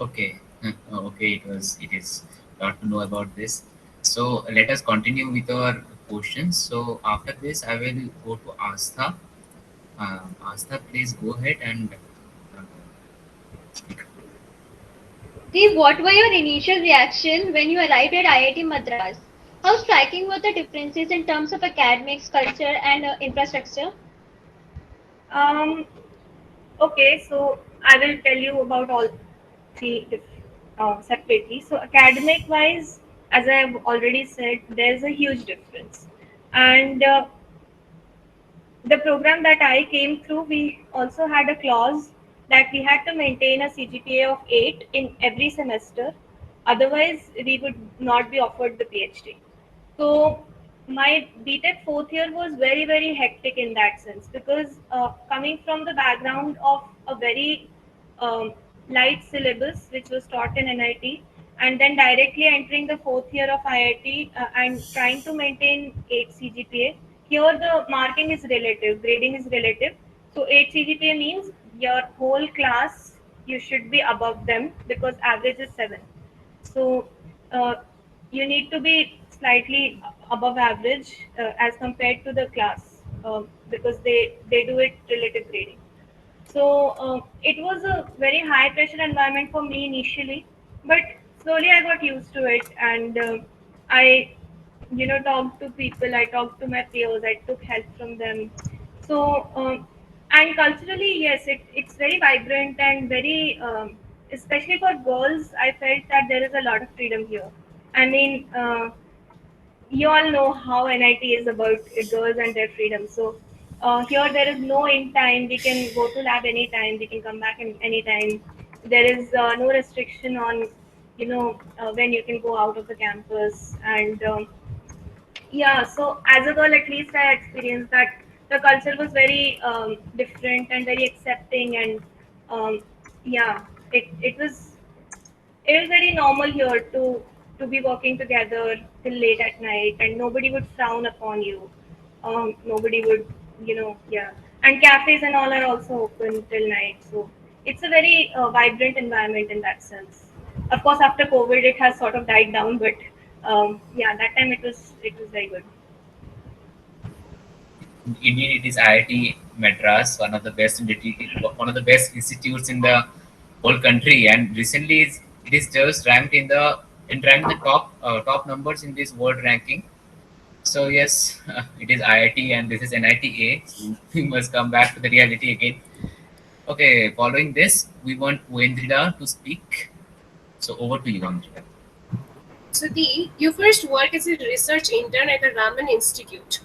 okay. Okay, it is glad to know about this. So let us continue with our questions. So after this, I will go to Astha. Astha, please go ahead and speak. Dee, what were your initial reaction when you arrived at IIT Madras? How striking were the differences in terms of academics, culture, and infrastructure? Um, okay, so I will tell you about all three separately. So academic wise, as I've already said, there's a huge difference, and the program that I came through, we also had a clause that we had to maintain a CGPA of 8 in every semester. Otherwise, we would not be offered the PhD. So, my BTech fourth year was very, very hectic in that sense because coming from the background of a very um, light syllabus which was taught in NIT, and then directly entering the fourth year of IIT and trying to maintain 8 CGPA. Here, the marking is relative, grading is relative. So, 8 CGPA means your whole class you should be above them because average is 7. So, uh, you need to be slightly above average as compared to the class because they do it relative grading. So it was a very high pressure environment for me initially, but slowly I got used to it, and I, talked to people. I talked to my peers. I took help from them. So and culturally, yes, it's very vibrant and very, especially for girls. I felt that there is a lot of freedom here. I mean. You all know how NIT is about girls and their freedom. So here there is no in time. We can go to lab anytime. We can come back in anytime. There is no restriction on, when you can go out of the campus. And yeah, so as a girl, at least I experienced that the culture was very different and very accepting. And yeah, it was very normal here to be working together till late at night, and nobody would frown upon you. Nobody would, yeah. And cafes and all are also open till night, so it's a very vibrant environment in that sense. Of course, after COVID, it has sort of died down, but yeah, that time it was very good. Indeed, it is IIT Madras, one of the best institutes in the whole country, and recently it is just ranked in the top numbers in this world ranking. So yes, it is IIT and this is NIT-A. So we must come back to the reality again. Okay, following this, we want Oindrila to speak. So over to you, Oindrila. So, Dee, you first work as a research intern at the Raman Institute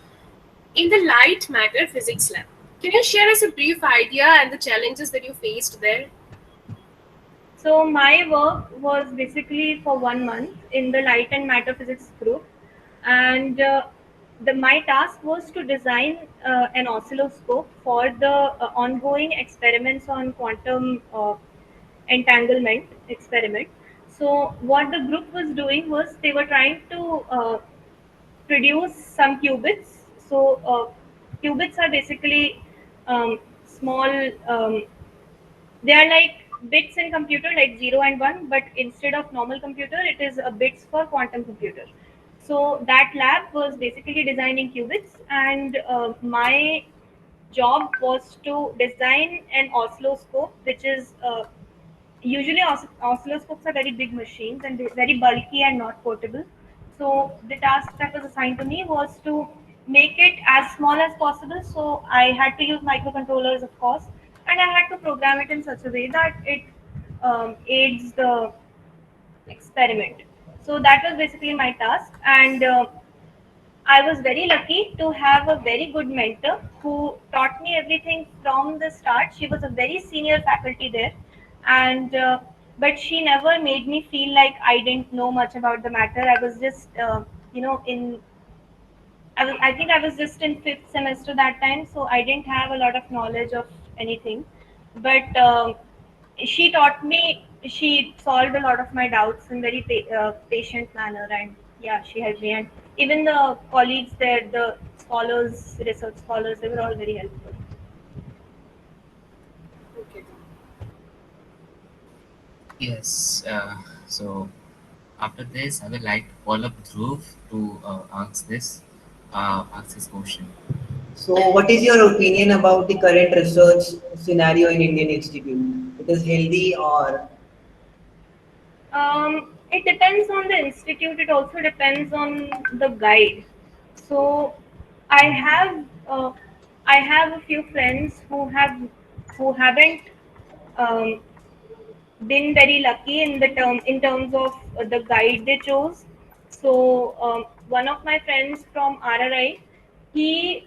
in the light matter physics lab. Can you share us a brief idea and the challenges that you faced there? So my work was basically for 1 month in the light and matter physics group, and my task was to design an oscilloscope for the ongoing experiments on quantum entanglement experiment. So what the group was doing was they were trying to produce some qubits. So qubits are basically small. They are like bits in computer, like 0 and 1, but instead of normal computer, it is a bits for quantum computer. So that lab was basically designing qubits, and my job was to design an oscilloscope, which is usually oscilloscopes are very big machines and they're very bulky and not portable. So the task that was assigned to me was to make it as small as possible. So I had to use microcontrollers, of course, and I had to program it in such a way that it aids the experiment. So that was basically my task, and I was very lucky to have a very good mentor who taught me everything from the start. She was a very senior faculty there, and but she never made me feel like I didn't know much about the matter. I was just, in I think I was just in fifth semester that time, so I didn't have a lot of knowledge of anything. But she taught me. She solved a lot of my doubts in very patient manner, and yeah, she helped me. And even the colleagues there, the scholars, research scholars, they were all very helpful. Okay. Yes. So after this, I would like to call up Dhruv to ask this question. So, what is your opinion about the current research scenario in Indian Institute? It is healthy or It depends on the institute. It also depends on the guide. So, I have I have a few friends who haven't um, been very lucky in terms of the guide they chose. So one of my friends from RRI, he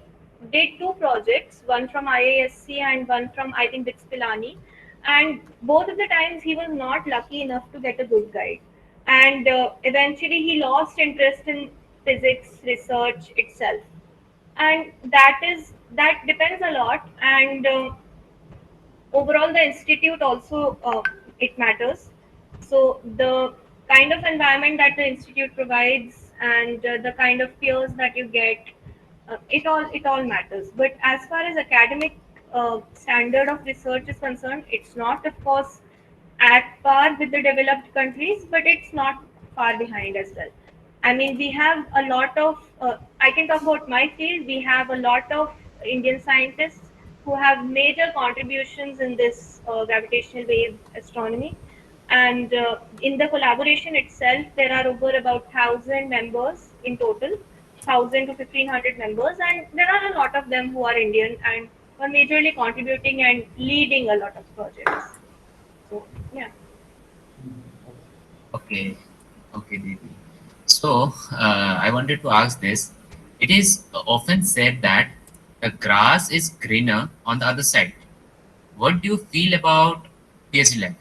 did two projects, one from IISc and one from I think Bixpilani, and both of the times he was not lucky enough to get a good guide, and eventually he lost interest in physics research itself, and that depends a lot, and overall the institute also it matters. So the kind of environment that the institute provides and the kind of peers that you get, it all matters. But as far as academic standard of research is concerned, it's not of course at par with the developed countries, but it's not far behind as well. I mean, we have a lot of, I can talk about my field, we have a lot of Indian scientists who have major contributions in this gravitational wave astronomy. And in the collaboration itself, there are over about 1,000 members in total, 1,000 to 1,500 members, and there are a lot of them who are Indian and are majorly contributing and leading a lot of projects. So, yeah. Okay. Okay, Devi. So I wanted to ask this. It is often said that the grass is greener on the other side. What do you feel about PhD life?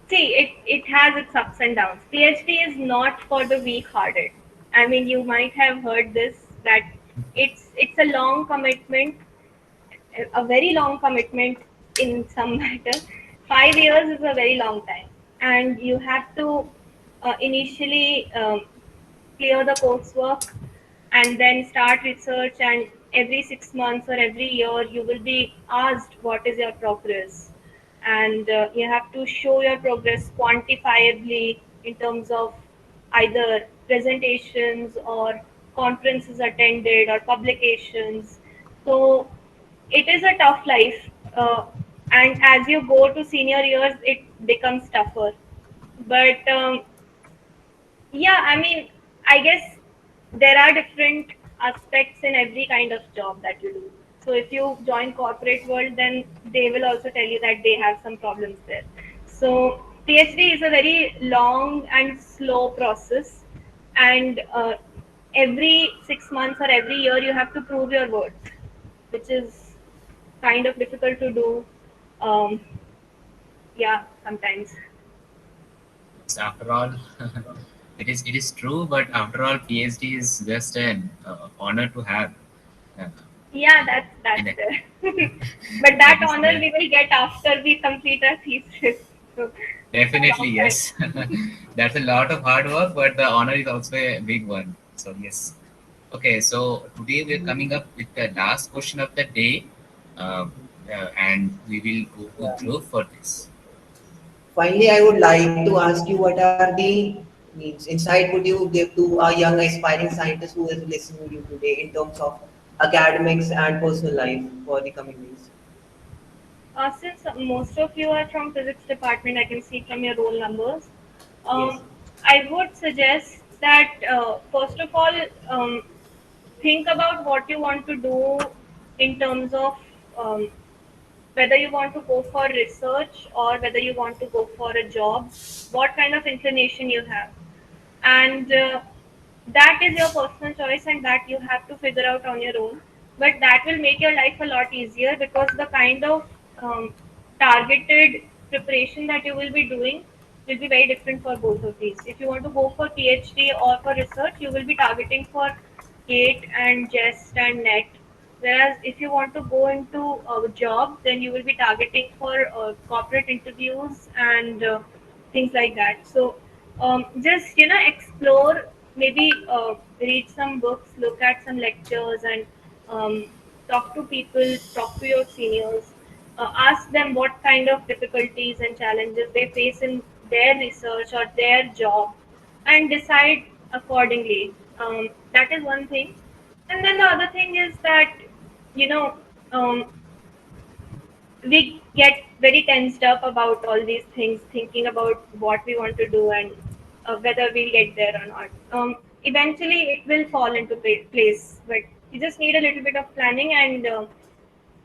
See, it has its ups and downs. PhD is not for the weak-hearted. I mean, you might have heard this that it's a long commitment, a very long commitment in some matter. 5 years is a very long time, and you have to initially clear the coursework and then start research, and every 6 months or every year you will be asked what is your progress, and you have to show your progress quantifiably in terms of either presentations or conferences attended or publications. So it is a tough life, and as you go to senior years it becomes tougher, but yeah, I mean, I guess there are different aspects in every kind of job that you do. So if you join corporate world, then they will also tell you that they have some problems there. So PhD is a very long and slow process, and every 6 months or every year you have to prove your worth, which is kind of difficult to do. Um, yeah, sometimes. Yes, after all, it is true, but after all, PhD is just an honor to have. Uh, Yeah, in, that's in a, there. But that that is honor there. we will get after we complete our thesis. So it's a Definitely, long time. yes. That's a lot of hard work, but the honor is also a big one. So yes. Okay, so today we're coming up with the last question of the day, uh, and we will go to Dhruv for this. finally, I would like to ask you what are the means insight would you give to a young aspiring scientist who is listening to you today in terms of academics and personal life for the coming days? Since most of you are from physics department, I can see from your roll numbers. Yes. Um, I would suggest that first of all, think about what you want to do in terms of um, whether you want to go for research or whether you want to go for a job, what kind of inclination you have, and that is your personal choice, and that you have to figure out on your own. But that will make your life a lot easier because the kind of targeted preparation that you will be doing will be very different for both of these. If you want to go for PhD or for research, you will be targeting for GATE and JEST and NET. Whereas if you want to go into a job, then you will be targeting for corporate interviews and things like that. So just explore, maybe read some books, look at some lectures, and um, talk to people, talk to your seniors, ask them what kind of difficulties and challenges they face in their research or their job, and decide accordingly. That is one thing. And then the other thing is that, you know, um, we get very tensed up about all these things, thinking about what we want to do and whether we'll get there or not. Eventually, it will fall into place, but you just need a little bit of planning, and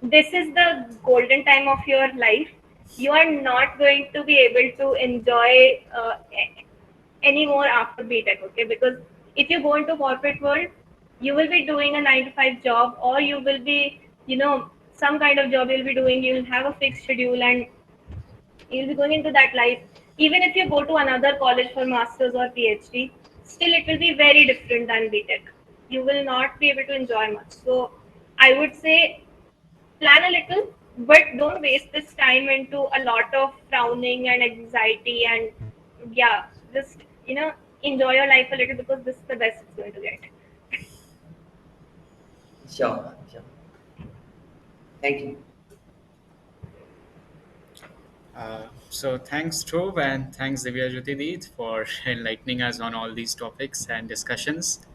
this is the golden time of your life. You are not going to be able to enjoy anymore after BTech, okay? Because if you go into corporate world, you will be doing a 9 to 5 job, or you will be, some kind of job you'll be doing. You'll have a fixed schedule, and you'll be going into that life. Even if you go to another college for masters or PhD, still it will be very different than BTech. You will not be able to enjoy much. So I would say plan a little, but don't waste this time into a lot of frowning and anxiety, and yeah, just enjoy your life a little, because this is the best it's going to get. Sure, sure. Thank you. So thanks, Dhruv, and thanks, Divyajyoti, for enlightening us on all these topics and discussions.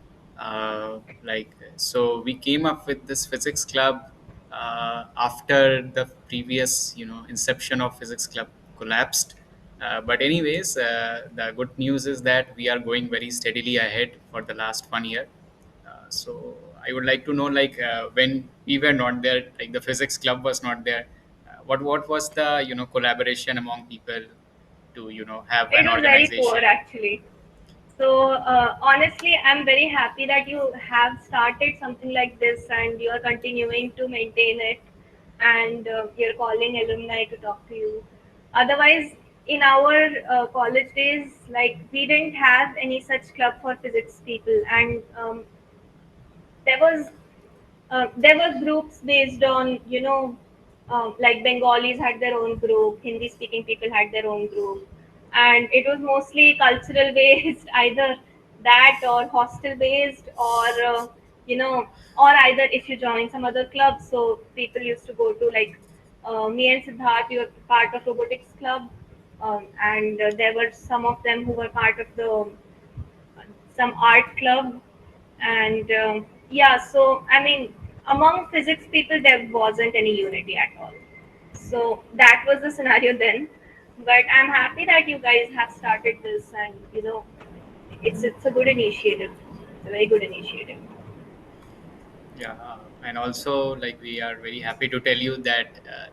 So we came up with this physics club after the previous, inception of physics club collapsed. But anyways, the good news is that we are going very steadily ahead for the last 1 year. So I would like to know, when we were not there, like the physics club was not there, what was the collaboration among people to have It an was very poor, organization? actually. So honestly, I'm very happy that you have started something like this and you're continuing to maintain it, and you're calling alumni to talk to you. Otherwise, in our college days, like, we didn't have any such club for physics people, and there was there were groups based on, like Bengalis had their own group, Hindi speaking people had their own group, and it was mostly cultural based, either that or hostel based, or or either if you join some other club. So people used to go to, like, me and Siddharth, we were part of robotics club, and there were some of them who were part of the some art club, and yeah. So I mean, among physics people there wasn't any unity at all. So that was the scenario then, but I'm happy that you guys have started this, and it's a good initiative. It's a very good initiative. Yeah, and also, like, we are very happy to tell you that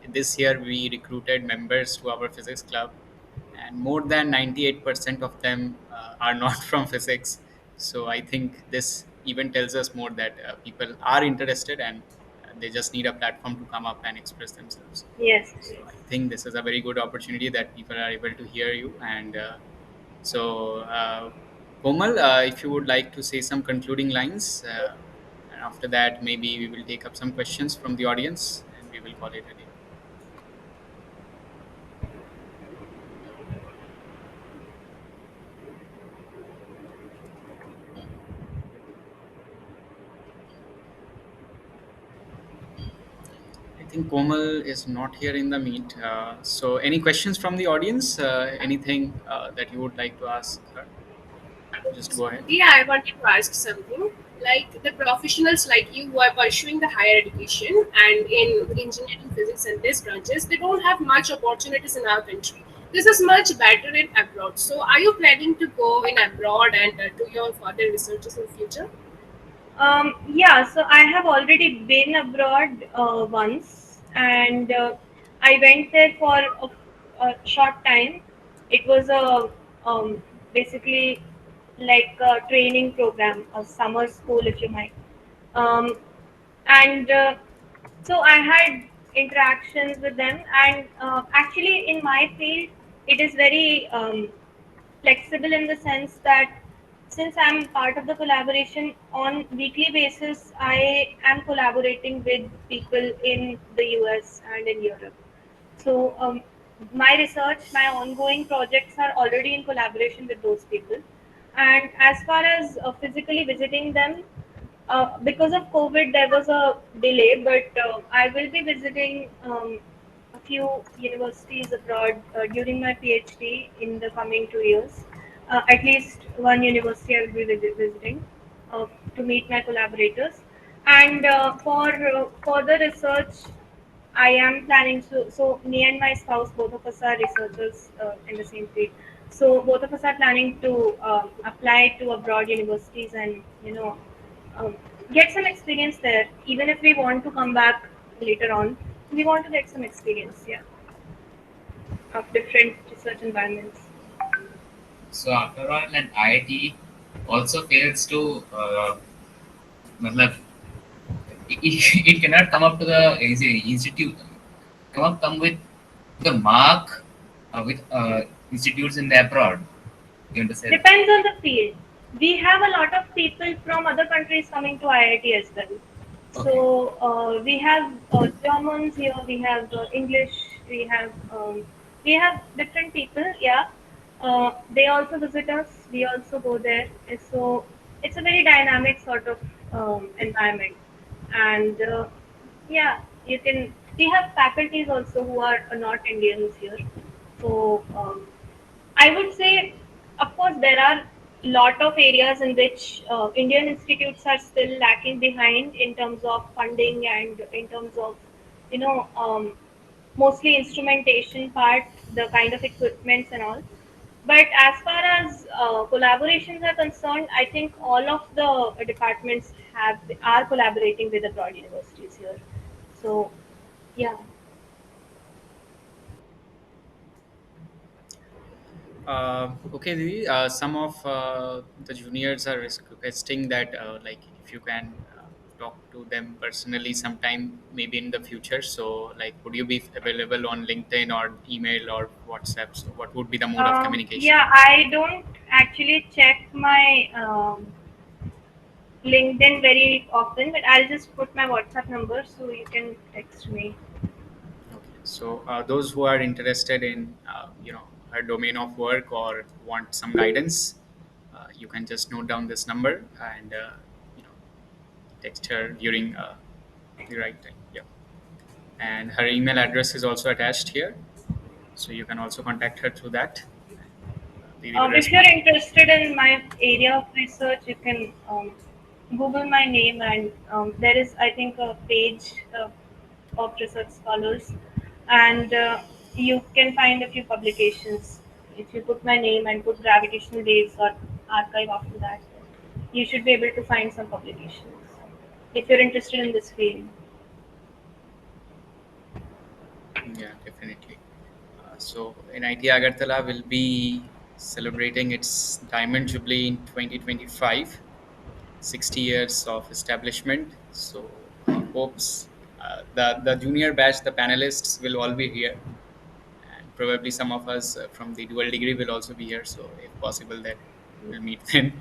this year we recruited members to our physics club, and more than 98% of them are not from physics. So I think this even tells us more that people are interested, and they just need a platform to come up and express themselves. Yes, So yes. I think this is a very good opportunity that people are able to hear you. And Komal, if you would like to say some concluding lines, and after that, maybe we will take up some questions from the audience and we will call it a day. I think Komal is not here in the meet. So, any questions from the audience? Anything that you would like to ask her? Just go ahead. Yeah, I wanted to ask something. Like the professionals like you who are pursuing the higher education and in engineering, physics, and these branches, they don't have much opportunities in our country. This is much better in abroad. So, are you planning to go in abroad and do your further researches in future? Yeah, so I have already been abroad once, and I went there for a short time. It was a basically like a training program, a summer school, if you might. Um, and so I had interactions with them, and actually, in my field, it is very flexible in the sense that since I'm part of the collaboration on weekly basis, I am collaborating with people in the US and in Europe. So my research, my ongoing projects are already in collaboration with those people. And as far as physically visiting them, because of COVID, there was a delay, but I will be visiting few universities abroad during my PhD in the coming 2 years. At least one university I will be visiting to meet my collaborators. And for further research, I am planning to. So me and my spouse, both of us are researchers in the same field. So both of us are planning to apply to abroad universities and um, get some experience there. Even if we want to come back later on, we want to get some experience, yeah, of different research environments. So after all, an IIT also fails to, matlab, it cannot come up to the institute, come with the mark with institutes in the abroad. You want to say that? Depends on the field. We have a lot of people from other countries coming to IIT as well. Okay. So we have Germans here, we have English, we have different people. Yeah, they also visit us. We also go there. So it's a very dynamic sort of environment, and yeah, you can. We have faculties also who are not Indians here. So I would say, of course, there are lot of areas in which Indian institutes are still lacking behind in terms of funding and in terms of, you know, mostly instrumentation part, the kind of equipments and all. But as far as collaborations are concerned, I think all of the departments are collaborating with abroad universities here. So, yeah. Okay, Didi, some of the juniors are requesting that, like, if you can talk to them personally sometime, maybe in the future. So, like, would you be available on LinkedIn or email or WhatsApp? So, what would be the mode of communication? Yeah, I don't actually check my LinkedIn very often, but I'll just put my WhatsApp number so you can text me. Okay. So, those who are interested in, her domain of work or want some guidance, you can just note down this number and, you know, text her during the right time. Yeah. And her email address is also attached here, so you can also contact her through that. Didi will If you're respond. interested in my area of research, you can Google my name, and there is, I think, a page of research scholars, and you can find a few publications. If you put my name and put gravitational waves or archive after that, you should be able to find some publications if you're interested in this field. Yeah, definitely. So NIT Agartala will be celebrating its Diamond Jubilee in 2025, 60 years of establishment. So I hope the junior batch, the panelists, will all be here, and probably some of us from the dual degree will also be here. So if possible, that we'll meet them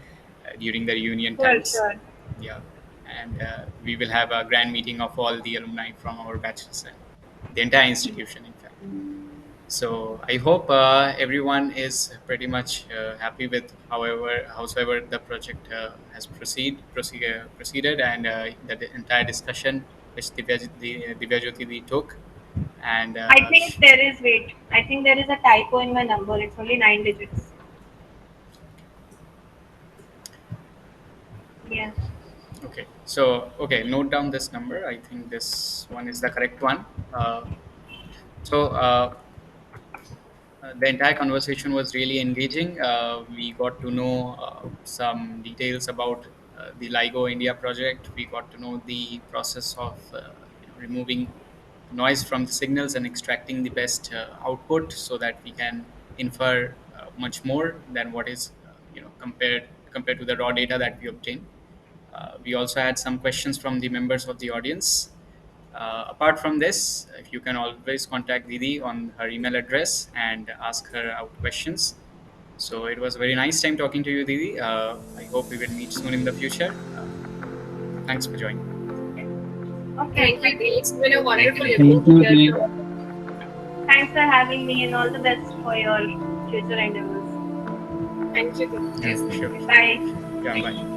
during the reunion For times. sure. Yeah, and we will have a grand meeting of all the alumni from our batches and the entire institution, in fact. So I hope everyone is pretty much happy with howsoever the project has proceeded, and the entire discussion which Divyajyoti took, and I think there is, wait, I think there is a typo in my number. It's only 9 digits. Yeah. okay. So okay, note down this number. I think this one is the correct one. So the entire conversation was really engaging. We got to know some details about the LIGO India project. We got to know the process of removing noise from the signals and extracting the best output, so that we can infer much more than what is compared to the raw data that we obtain. We also had some questions from the members of the audience. Apart from this, if you can always contact Didi on her email address and ask her out questions. So it was a very nice time talking to you, Didi. I hope we will meet soon in the future. Thanks for joining. Okay. Thank you, Dee. It's been a wonderful you. evening. Thank you, Dee. Thanks for having me, and all the best for your future endeavors. Thank you, Dee. Yeah, sure. Bye. Yeah, bye.